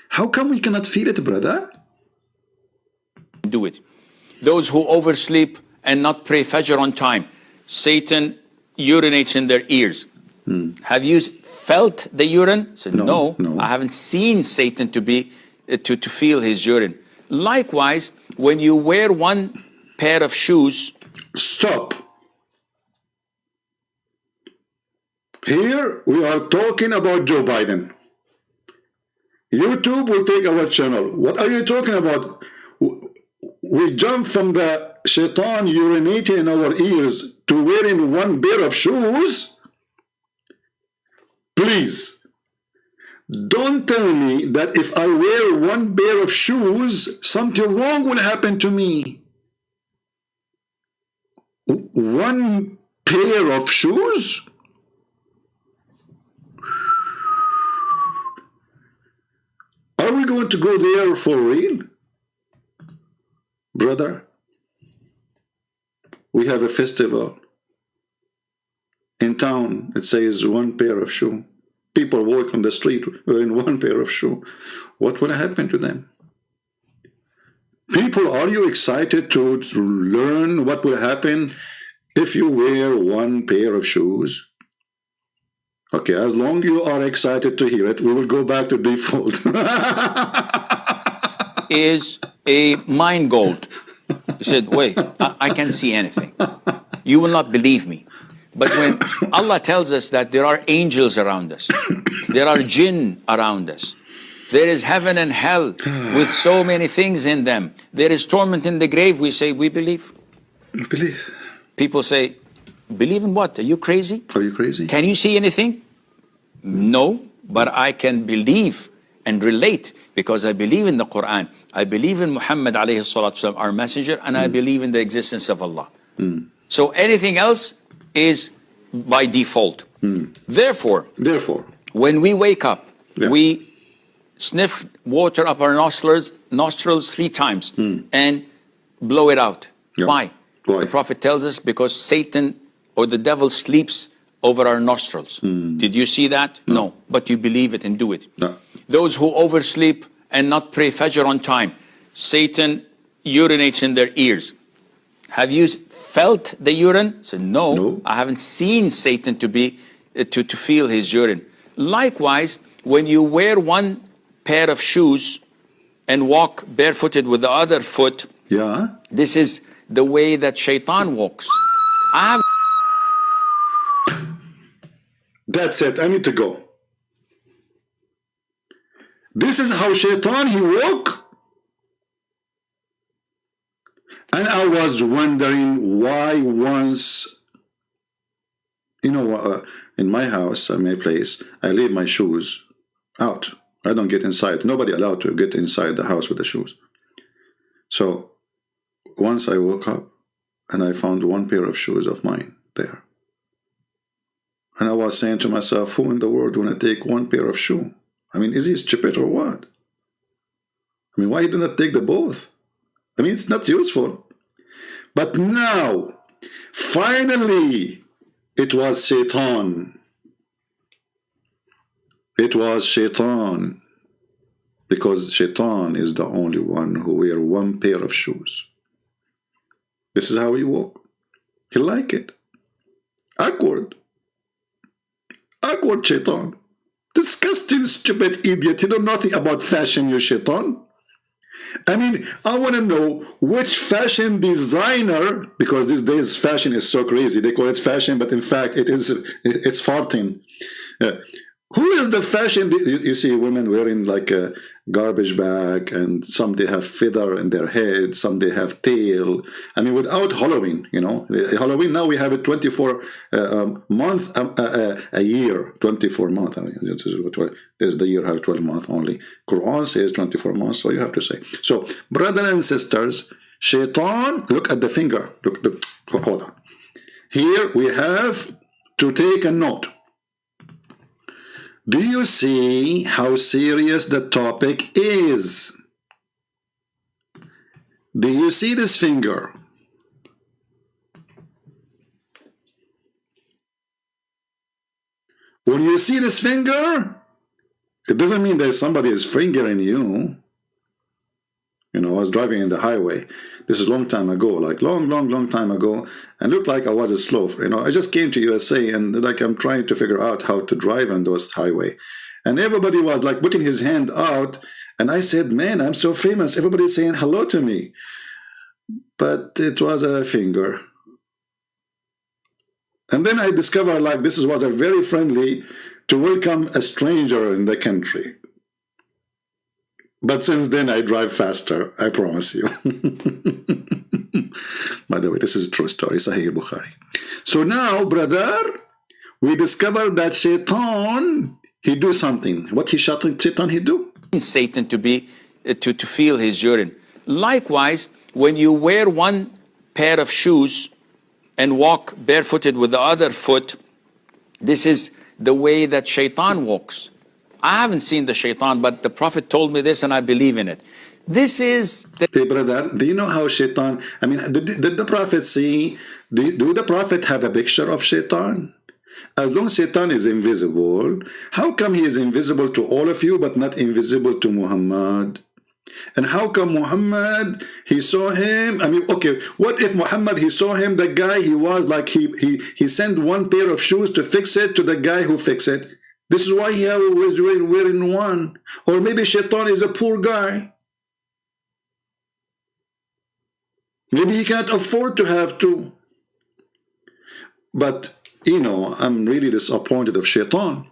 How come we cannot feel it, brother? Do it. Those who oversleep and not pray Fajr on time, Satan urinates in their ears. Have you felt the urine? So, no, I haven't seen Satan to feel his urine. Likewise, when you wear one pair of shoes. Stop. Here we are talking about Joe Biden. YouTube will take our channel. What are you talking about? We jump from the shaitan urinating in our ears to wearing one pair of shoes? Please, don't tell me that if I wear one pair of shoes, something wrong will happen to me. One pair of shoes? Are we going to go there for real? Brother, we have a festival in town. It says one pair of shoe. People walk on the street wearing one pair of shoe. What will happen to them? People, are you excited to learn what will happen if you wear one pair of shoes? Okay, as long as you are excited to hear it, we will go back to default. Is a mind gold. He said, wait, I can't see anything. You will not believe me. But when Allah tells us that there are angels around us, there are jinn around us, there is heaven and hell with so many things in them, there is torment in the grave, we say, we believe. We believe. People say, believe in what? Are you crazy? Are you crazy? Can you see anything? No, but I can believe and relate because I believe in the Quran. I believe in Muhammad alayhi salatu wasalam, our messenger, and I believe in the existence of Allah. So anything else is by default. Therefore, when we wake up, we sniff water up our nostrils 3 times and blow it out. Why? The Prophet tells us because Satan or the devil sleeps over our nostrils. Did you see that? No. But you believe it and do it. No. Those who oversleep and not pray Fajr on time, Satan urinates in their ears. Have you felt the urine? So, no, I haven't seen Satan to feel his urine. Likewise, when you wear one pair of shoes and walk barefooted with the other foot, this is the way that shaitan walks. That's it. I need to go. This is how shaitan he walk. And I was wondering why once, in my house, in my place, I leave my shoes out. I don't get inside. Nobody allowed to get inside the house with the shoes. So once I woke up and I found one pair of shoes of mine there. And I was saying to myself, who in the world want to take one pair of shoe? I mean, is he stupid or what? I mean, why did not take the both? I mean, it's not useful. But now, finally, it was shaitan. It was shaitan. Because shaitan is the only one who wear one pair of shoes. This is how he walk. He like it. Awkward. Awkward shaitan. Disgusting, stupid idiot. You know nothing about fashion, you shaitan. I mean, I want to know which fashion designer, because these days fashion is so crazy. They call it fashion, but in fact, it's farting. Who is the fashion? You see women wearing like a garbage bag, and some they have feather in their head, some they have tail. I mean, without Halloween, you know. Halloween now we have it 24 month a year, 24 month. I mean, there's the year have 12 months only. Quran says 24 months, so you have to say. So, brothers and sisters, shaitan. Look at the finger. Hold on. Here we have to take a note. Do you see how serious the topic is? Do you see this finger? When you see this finger, it doesn't mean that somebody is fingering you. You know, I was driving in the highway. This is a long time ago, like long time ago, and looked like I was a sloth. You know, I just came to USA and like I'm trying to figure out how to drive on those highway. And everybody was like putting his hand out, and I said, man, I'm so famous. Everybody's saying hello to me. But it was a finger. And then I discovered like this was a very friendly to welcome a stranger in the country. But since then, I drive faster, I promise you. By the way, this is a true story, Sahih Bukhari. So now, brother, we discovered that Shaitan, he do something. What Shaitan he do? Satan to be to feel his urine. Likewise, when you wear one pair of shoes and walk barefooted with the other foot, this is the way that Shaitan walks. I haven't seen the shaitan, but the Prophet told me this and I believe in it. This is the... Hey, brother, do you know how shaitan... I mean, did the Prophet see... Do the Prophet have a picture of shaitan? As long as shaitan is invisible, how come he is invisible to all of you but not invisible to Muhammad? And how come Muhammad, he saw him? I mean, okay, what if Muhammad, he saw him, the guy, he was like, he sent one pair of shoes to fix it to the guy who fixed it. This is why he was wearing one. Or maybe Shaitan is a poor guy. Maybe he can't afford to have two. But, you know, I'm really disappointed of Shaitan.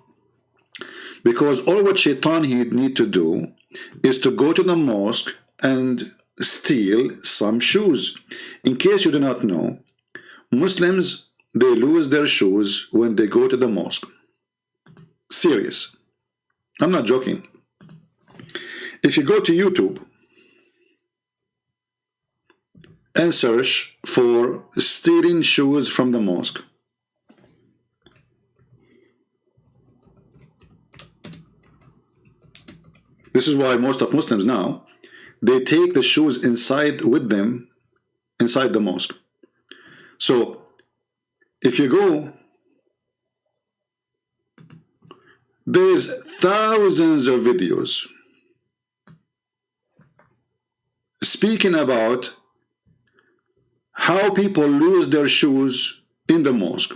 Because all what Shaitan he need to do is to go to the mosque and steal some shoes. In case you do not know, Muslims, they lose their shoes when they go to the mosque. Serious. I'm not joking. If you go to YouTube and search for stealing shoes from the mosque, this is why most of Muslims now, they take the shoes inside with them, inside the mosque. So, if you go, there's thousands of videos speaking about how people lose their shoes in the mosque.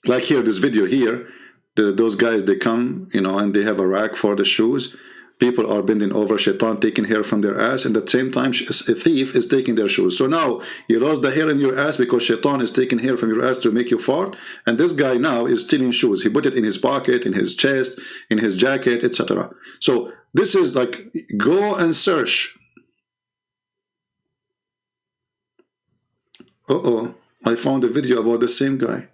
Like here, this video here, those guys, they come, you know, and they have a rack for the shoes. People are bending over, Shaitan taking hair from their ass, and at the same time, a thief is taking their shoes. So now, you lost the hair in your ass because Shaitan is taking hair from your ass to make you fart, and this guy now is stealing shoes. He put it in his pocket, in his chest, in his jacket, etc. So this is like, go and search. Uh-oh, I found a video about the same guy.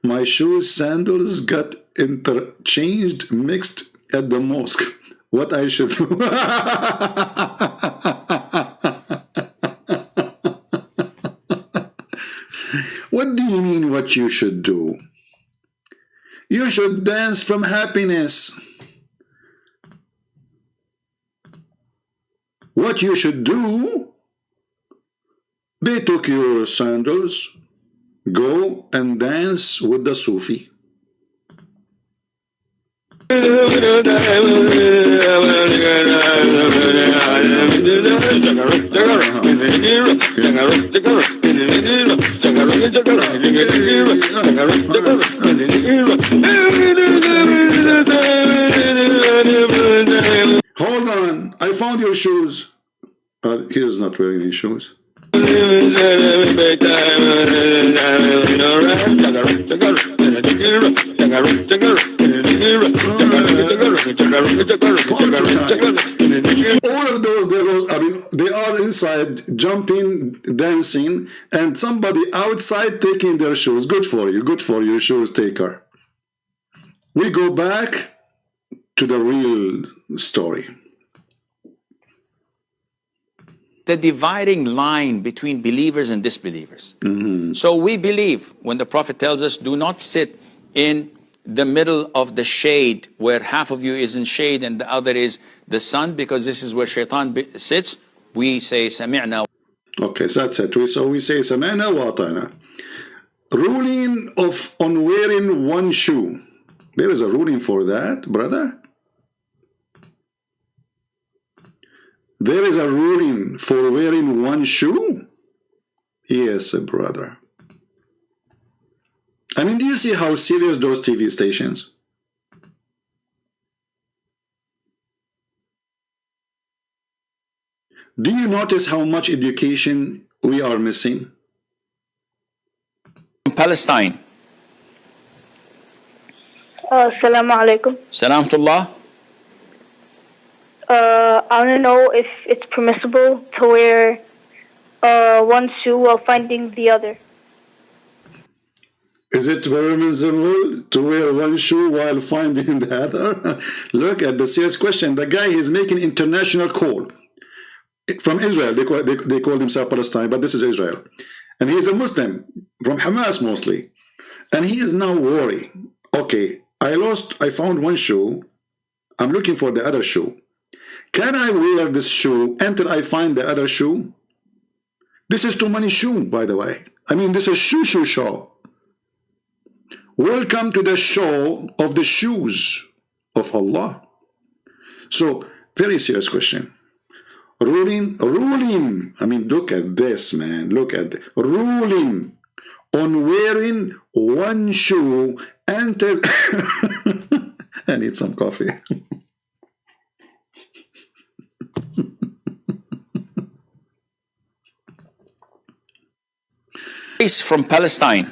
My shoes, sandals got interchanged, mixed at the mosque. What I should do? What do you mean what you should do? You should dance from happiness. What you should do? They took your sandals. Go and dance with the Sufi. found your shoes. He is not wearing any shoes. All of those, they are inside, jumping, dancing, and somebody outside taking their shoes. Good for you, shoes taker. We go back to the real story. The dividing line between believers and disbelievers. So we believe when the Prophet tells us, do not sit in the middle of the shade where half of you is in shade and the other is the sun, because this is where shaitan sits. We say sami'na. Okay, so that's it. So we say sami'na wa ata'na. Ruling on wearing one shoe. There is a ruling for that, brother. There is a ruling for wearing one shoe? Yes, brother. I mean, do you see how serious those TV stations? Do you notice how much education we are missing? Palestine. Assalamu alaikum. Salamtullah. I want to know if it's permissible to wear one shoe while finding the other. Is it permissible to wear one shoe while finding the other? Look at the serious question. The guy is making international call from Israel. They call themselves Palestine, but this is Israel. And he is a Muslim from Hamas mostly. And he is now worried. Okay, I found one shoe. I'm looking for the other shoe. Can I wear this shoe until I find the other shoe? This is too many shoe, by the way. I mean, this is shoe show. Welcome to the show of the shoes of Allah. So, very serious question. Ruling. I mean, look at this, man. Look at this. Ruling on wearing one shoe until... I need some coffee. Case from Palestine.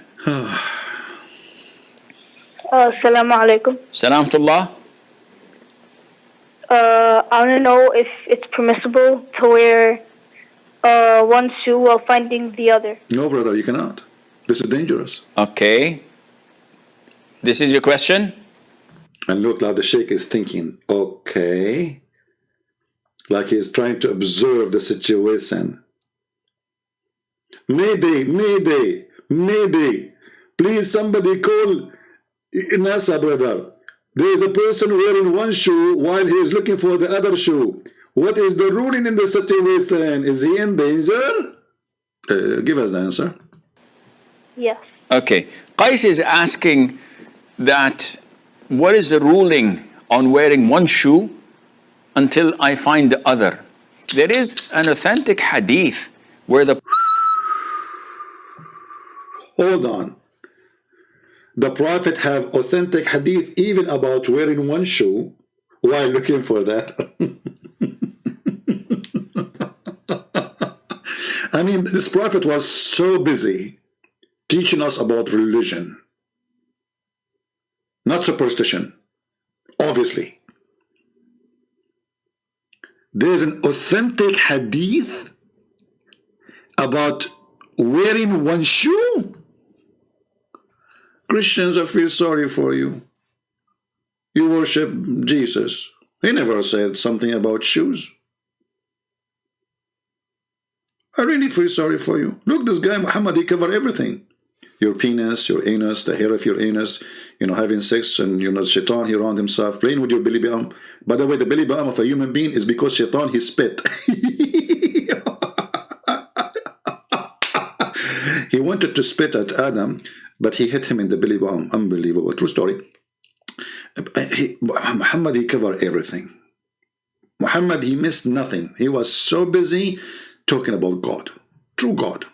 Assalamu alaikum. Salamtullah. I want to know if it's permissible to wear one shoe while finding the other. No, brother, you cannot. This is dangerous. Okay. This is your question? And look, like the sheikh is thinking, okay. Like he's trying to observe the situation. Mayday. Please, somebody call NASA, brother. There is a person wearing one shoe while he is looking for the other shoe. What is the ruling in the situation? Is he in danger? Give us the answer. Yes. Okay. Qais is asking that what is the ruling on wearing one shoe until I find the other? There is an authentic hadith where the... Hold on. The Prophet have authentic hadith even about wearing one shoe while looking for that. I mean, this Prophet was so busy teaching us about religion, not superstition, obviously. There's an authentic hadith about wearing one shoe. Christians, I feel sorry for you. You worship Jesus. He never said something about shoes. I really feel sorry for you. Look, this guy Muhammad, he covered everything. Your penis, your anus, the hair of your anus, having sex, and shaitan, he around himself, playing with your belly button. By the way, the belly button of a human being is because shaitan, he spit. He wanted to spit at Adam, but he hit him in the belly button. Unbelievable. True story. Muhammad, he covered everything. Muhammad, he missed nothing. He was so busy talking about God. True God.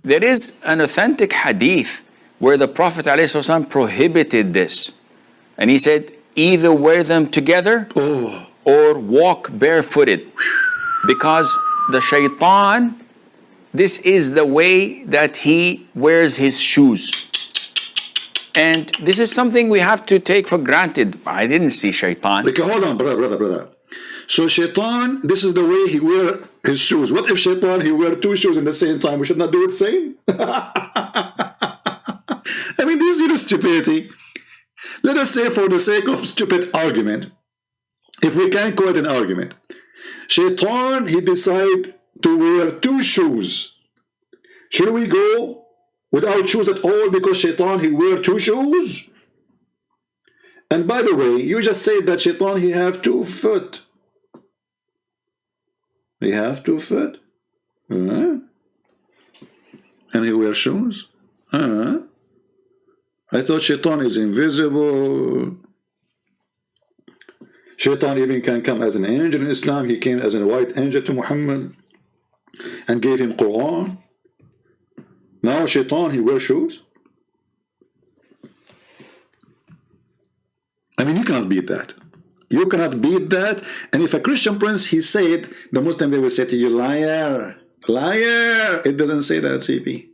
There is an authentic hadith where the Prophet ﷺ prohibited this. And he said, either wear them together or walk barefooted. Because the shaitan, this is the way that he wears his shoes. And this is something we have to take for granted. I didn't see shaitan. Okay, hold on, brother. So shaitan, this is the way he wear his shoes. What if shaitan, he wear two shoes at the same time? We should not do it the same? I mean, this is stupidity. Let us say, for the sake of stupid argument, if we can call it an argument, shaitan, he decide to wear two shoes. Should we go without shoes at all because shaitan, he wear two shoes? And by the way, you just said that shaitan, he have 2 foot. He have 2 foot? And he wear shoes? I thought shaitan is invisible. Shaitan even can come as an angel in Islam. He came as a white angel to Muhammad and gave him Quran. Now shaitan, he wears shoes? I mean, you cannot beat that. You cannot beat that. And if a Christian prince, he said, the Muslim, they will say to you, liar, liar. It doesn't say that, CP.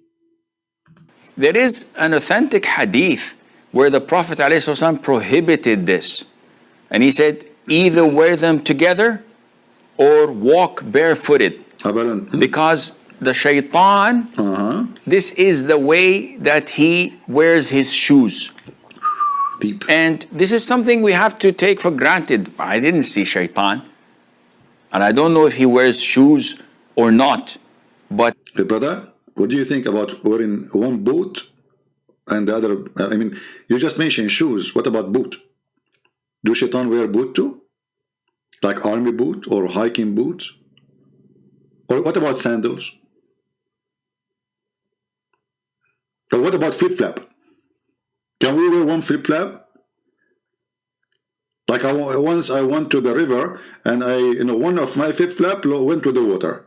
There is an authentic hadith where the Prophet ﷺ prohibited this. And he said, either wear them together or walk barefooted. Because the shaitan, this is the way that he wears his shoes. Deep. And this is something we have to take for granted. I didn't see shaitan. And I don't know if he wears shoes or not. But hey, brother, what do you think about wearing one boot and the other? I mean, you just mentioned shoes. What about boot? Do shaitan wear boot too? Like army boot or hiking boots? Or what about sandals? Or what about flip-flap? Can we wear one flip-flap? Like once I went to the river and one of my flip-flap went to the water.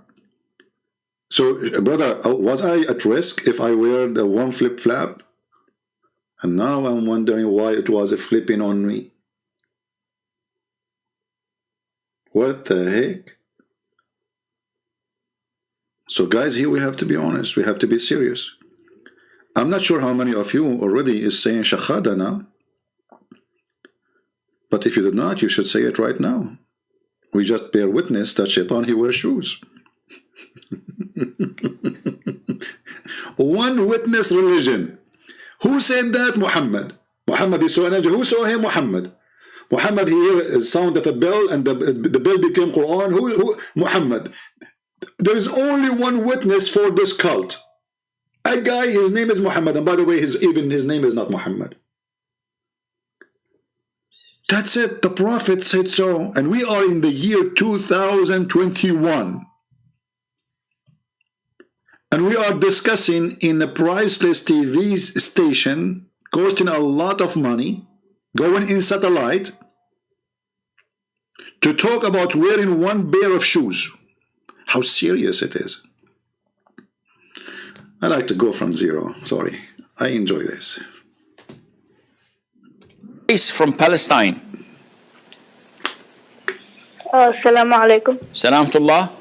So, brother, was I at risk if I wear the one flip-flap? And now I'm wondering why it was flipping on me. What the heck? So, guys, here we have to be honest. We have to be serious. I'm not sure how many of you already is saying shahada now. But if you did not, you should say it right now. We just bear witness that shaitan, he wears shoes. One witness religion. Who said that? Muhammad. Muhammad, he saw an angel. Who saw him? Muhammad. Muhammad, he heard the sound of a bell and the bell became Quran. Who? Muhammad. There is only one witness for this cult. A guy, his name is Muhammad. And by the way, his name is not Muhammad. That's it. The Prophet said so. And we are in the year 2021. And we are discussing in a priceless TV station, costing a lot of money, going in satellite, to talk about wearing one pair of shoes. How serious it is. I like to go from zero. Sorry. I enjoy this. He's from Palestine. Assalamu alaikum. Salamtullah.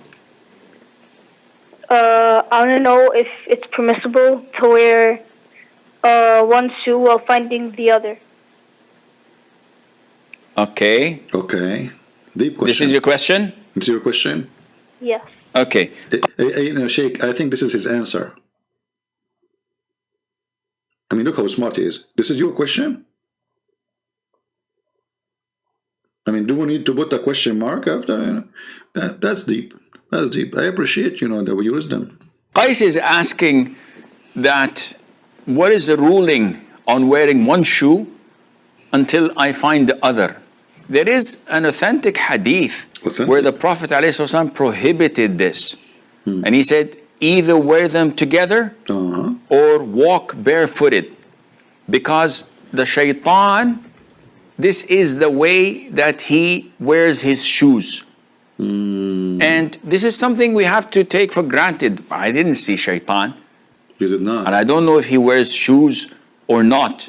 I want to know if it's permissible to wear one shoe while finding the other. Okay. Okay. Deep question. This is your question? It's your question? Yes. Okay. Sheikh, I think this is his answer. I mean, look how smart he is. This is your question? I mean, do we need to put a question mark after? That's deep. That's deep. I appreciate, the wisdom. Qais is asking that what is the ruling on wearing one shoe until I find the other? There is an authentic hadith where the Prophet ﷺ prohibited this. And he said, either wear them together or walk barefooted. Because the shaitan, this is the way that he wears his shoes. And this is something we have to take for granted. I didn't see shaitan. You did not. And I don't know if he wears shoes or not.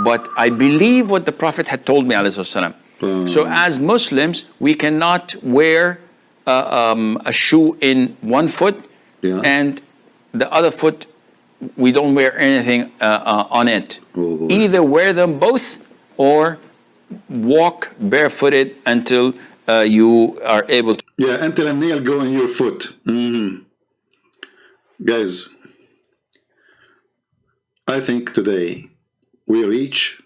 But I believe what the Prophet had told me, ﷺ. So as Muslims, we cannot wear a shoe in one foot, and the other foot we don't wear anything on it. Either wear them both or walk barefooted until you are able to. Yeah, until a nail go in your foot. Guys, I think today we reach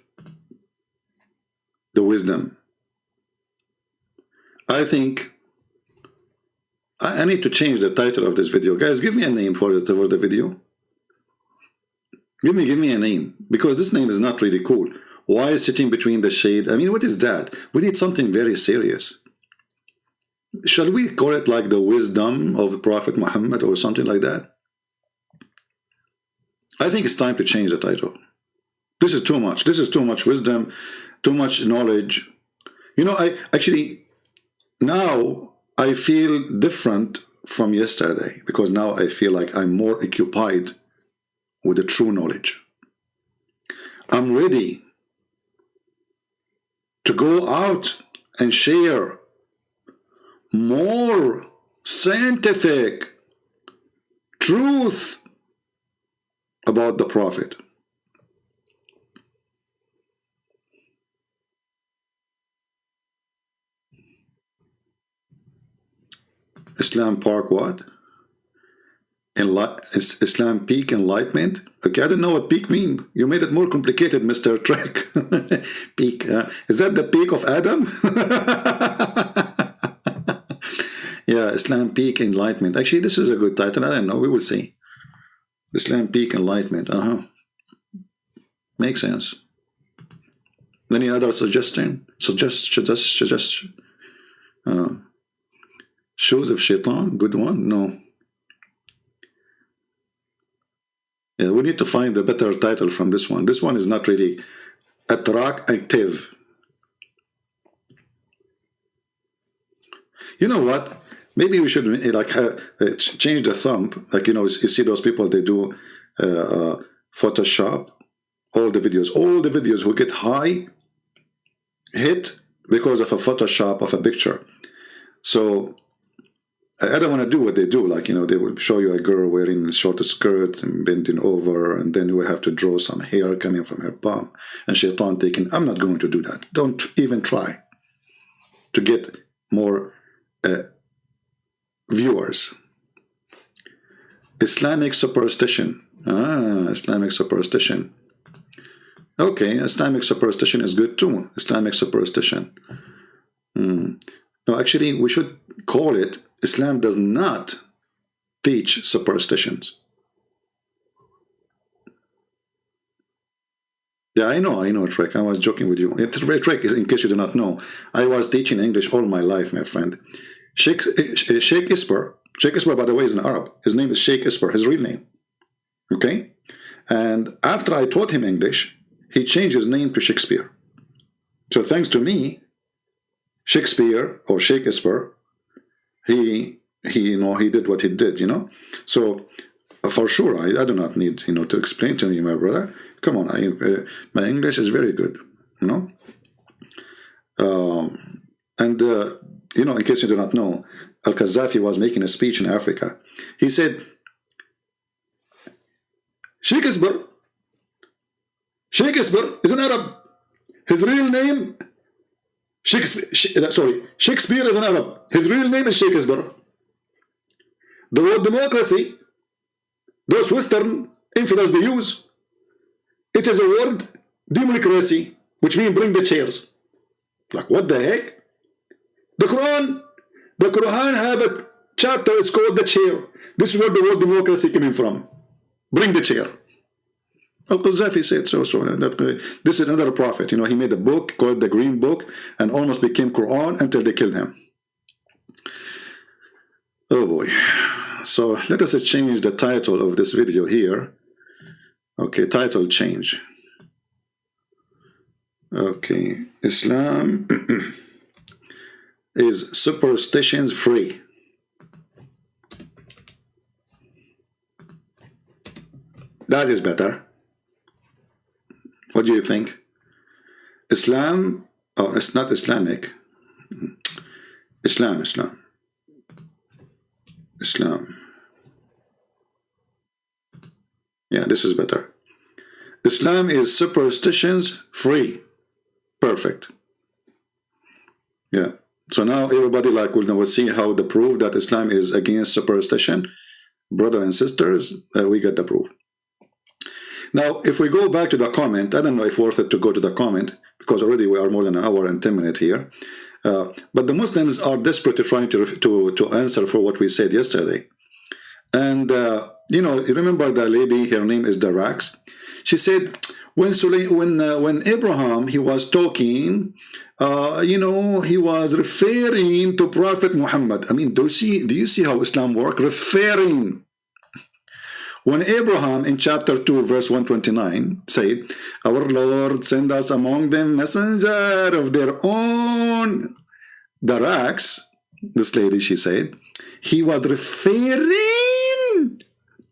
the wisdom. I think I need to change the title of this video. Guys, give me a name for the video. Give me a name, because this name is not really cool. Why is sitting between the shade? I mean, what is that? We need something very serious. Shall we call it like the wisdom of Prophet Muhammad or something like that? I think it's time to change the title. This is too much. This is too much wisdom, too much knowledge. You know, now I feel different from yesterday, because now I feel like I'm more occupied with the true knowledge. I'm ready to go out and share more scientific truth about the Prophet. Islam Park what? Islam Peak Enlightenment? Okay, I don't know what peak mean. You made it more complicated, Mr. Trek. Peak. Is that the peak of Adam? Yeah, Islam Peak Enlightenment. Actually, this is a good title. I don't know. We will see. Islam Peak Enlightenment. Makes sense. Any other suggestion? Suggestion? Shoes of Shaitan? Good one? No. Yeah, we need to find a better title from this one. This one is not really attractive. You know what? Maybe we should change the thumb. Like, you know, you see those people, they do Photoshop. All the videos who get high hit because of a Photoshop of a picture. So I don't want to do what they do. Like, you know, they will show you a girl wearing a short skirt and bending over, and then you have to draw some hair coming from her bum and Shaitan taking. I'm not going to do that. Don't even try to get more viewers. Islamic superstition. Islamic superstition. Okay, Islamic superstition is good too. Islamic superstition. No, actually, we should call it Islam does not teach superstitions. Yeah, I know, Trek. I was joking with you. Trek, in case you do not know, I was teaching English all my life, my friend. Sheikh Isper, by the way, is an Arab. His name is Sheikh Isper, his real name. Okay? And after I taught him English, he changed his name to Shakespeare. So thanks to me, Shakespeare or Sheikh Isper, he did what he did, you know. So for sure, I do not need, you know, to explain to you, my brother. Come on, my English is very good, you know. You know, in case you do not know, Al-Qaddafi was making a speech in Africa. He said, Shakespeare is an Arab. His real name, Shakespeare is an Arab. His real name is Shakespeare. The word democracy, those Western infidels they use, it is a word democracy, which means bring the chairs. Like, what the heck? The Quran have a chapter, it's called the chair. This is where the word democracy coming from. Bring the chair. Al-Qaddafi said so. This is another prophet. You know, he made a book called the Green Book and almost became Quran until they killed him. Oh boy. So let us change the title of this video here. Okay, title change. Okay, Islam is superstitions free. That is better. What do you think? Islam Oh, it's not Islamic. Islam. Yeah, this is better. Islam is superstitions free. Perfect. Yeah. So now everybody will see how the proof that Islam is against superstition. Brother and sisters, we get the proof. Now, if we go back to the comment, I don't know if worth it to go to the comment, because already we are more than an hour and 10 minutes here. But the Muslims are desperately trying to answer for what we said yesterday. And, you remember the lady, her name is Darax. She said, when Abraham, he was talking, he was referring to Prophet Muhammad. I mean, do you see how Islam works? Referring. When Abraham in chapter 2 verse 129 said, our Lord send us among them messenger of their own, Darax, this lady, she said, he was referring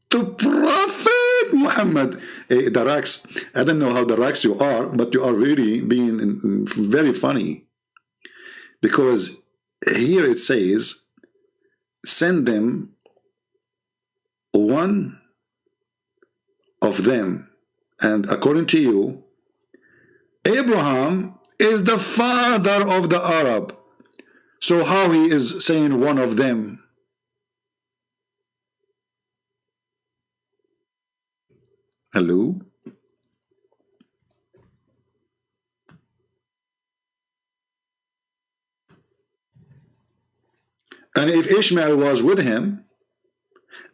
to Prophet Muhammad. Hey, Darax, I don't know how Darax you are, but you are really being very funny. Because here it says, send them one of them. And according to you, Abraham is the father of the Arab. So how he is saying one of them? Hello? And if Ishmael was with him,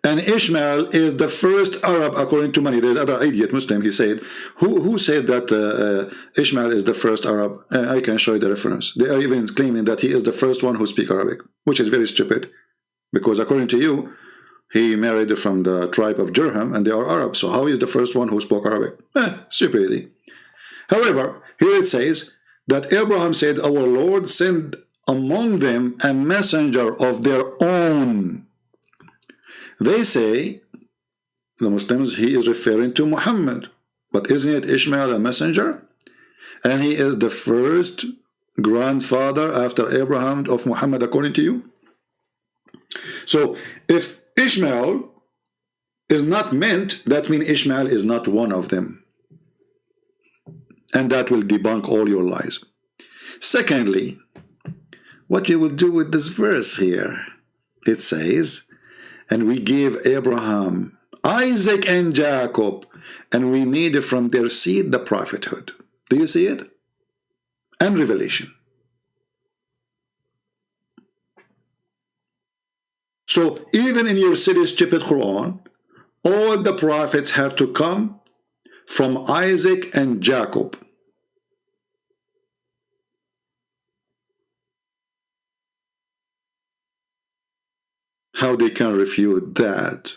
and Ishmael is the first Arab according to many, there's other idiot Muslim, he said, who said that Ishmael is the first Arab? I can show you the reference. They are even claiming that he is the first one who speaks Arabic, which is very stupid, because according to you, he married from the tribe of Jurham, and they are Arabs. So how is the first one who spoke Arabic? Stupidity. However, here it says that Abraham said, our Lord sent among them a messenger of their own. They say, the Muslims, he is referring to Muhammad. But isn't it Ishmael a messenger? And he is the first grandfather after Abraham of Muhammad, according to you? So if Ishmael is not meant, that means Ishmael is not one of them. And that will debunk all your lies. Secondly, what you will do with this verse here, it says, and we gave Abraham, Isaac, and Jacob, and we made from their seed the prophethood. Do you see it? And revelation. So even in your silly, stupid Quran, all the prophets have to come from Isaac and Jacob. How they can refute that?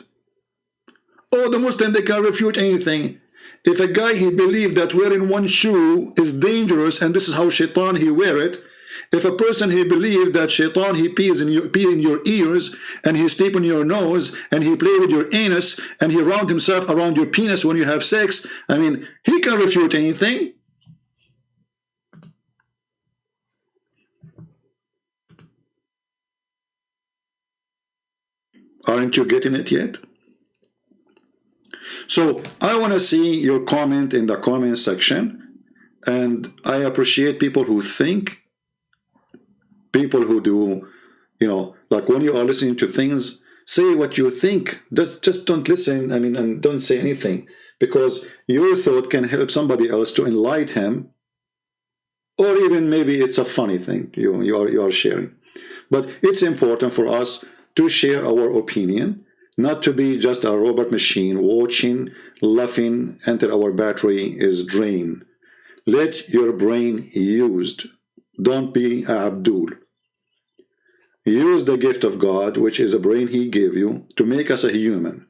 Oh, the Muslim, they can refute anything. If a guy, he believed that wearing one shoe is dangerous and this is how shaitan he wear it, if a person, he believed that shaitan, he pee in your ears and he sleep in your nose and he play with your anus and he round himself around your penis when you have sex, I mean, he can refute anything. Aren't you getting it yet? So I want to see your comment in the comment section, and I appreciate people who think, people who do, like when you are listening to things, say what you think. Just don't listen, and don't say anything, because your thought can help somebody else to enlighten him, or even maybe it's a funny thing you are sharing. But it's important for us to share our opinion, not to be just a robot machine watching, laughing until our battery is drained. Let your brain used. Don't be Abdul. Use the gift of God, which is a brain he gave you, to make us a human.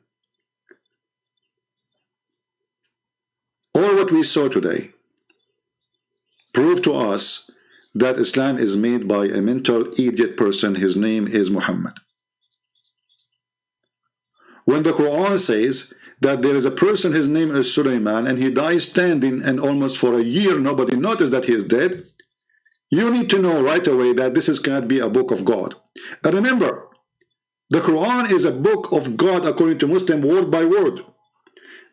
All what we saw today prove to us that Islam is made by a mental idiot person. His name is Muhammad. When the Quran says that there is a person, his name is Sulaiman, and he dies standing, and almost for a year nobody noticed that he is dead, you need to know right away that this cannot be a book of God. And remember, the Quran is a book of God according to Muslim, word by word.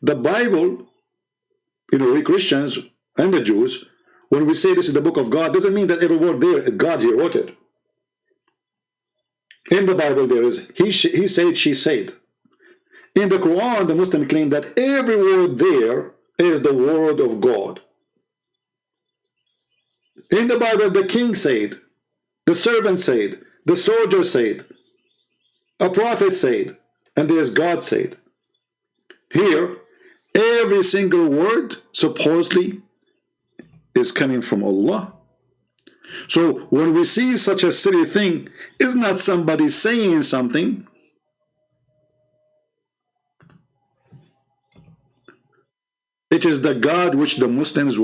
The Bible, you know, we Christians and the Jews, when we say this is the book of God, doesn't mean that every word there, God here wrote it. In the Bible there is, he said, she said. In the Quran, the Muslim claim that every word there is the word of God. In the Bible, the king said, the servant said, the soldier said, a prophet said, and there's God said. Here, every single word supposedly is coming from Allah. So when we see such a silly thing, it's not somebody saying something. It is the God which the Muslims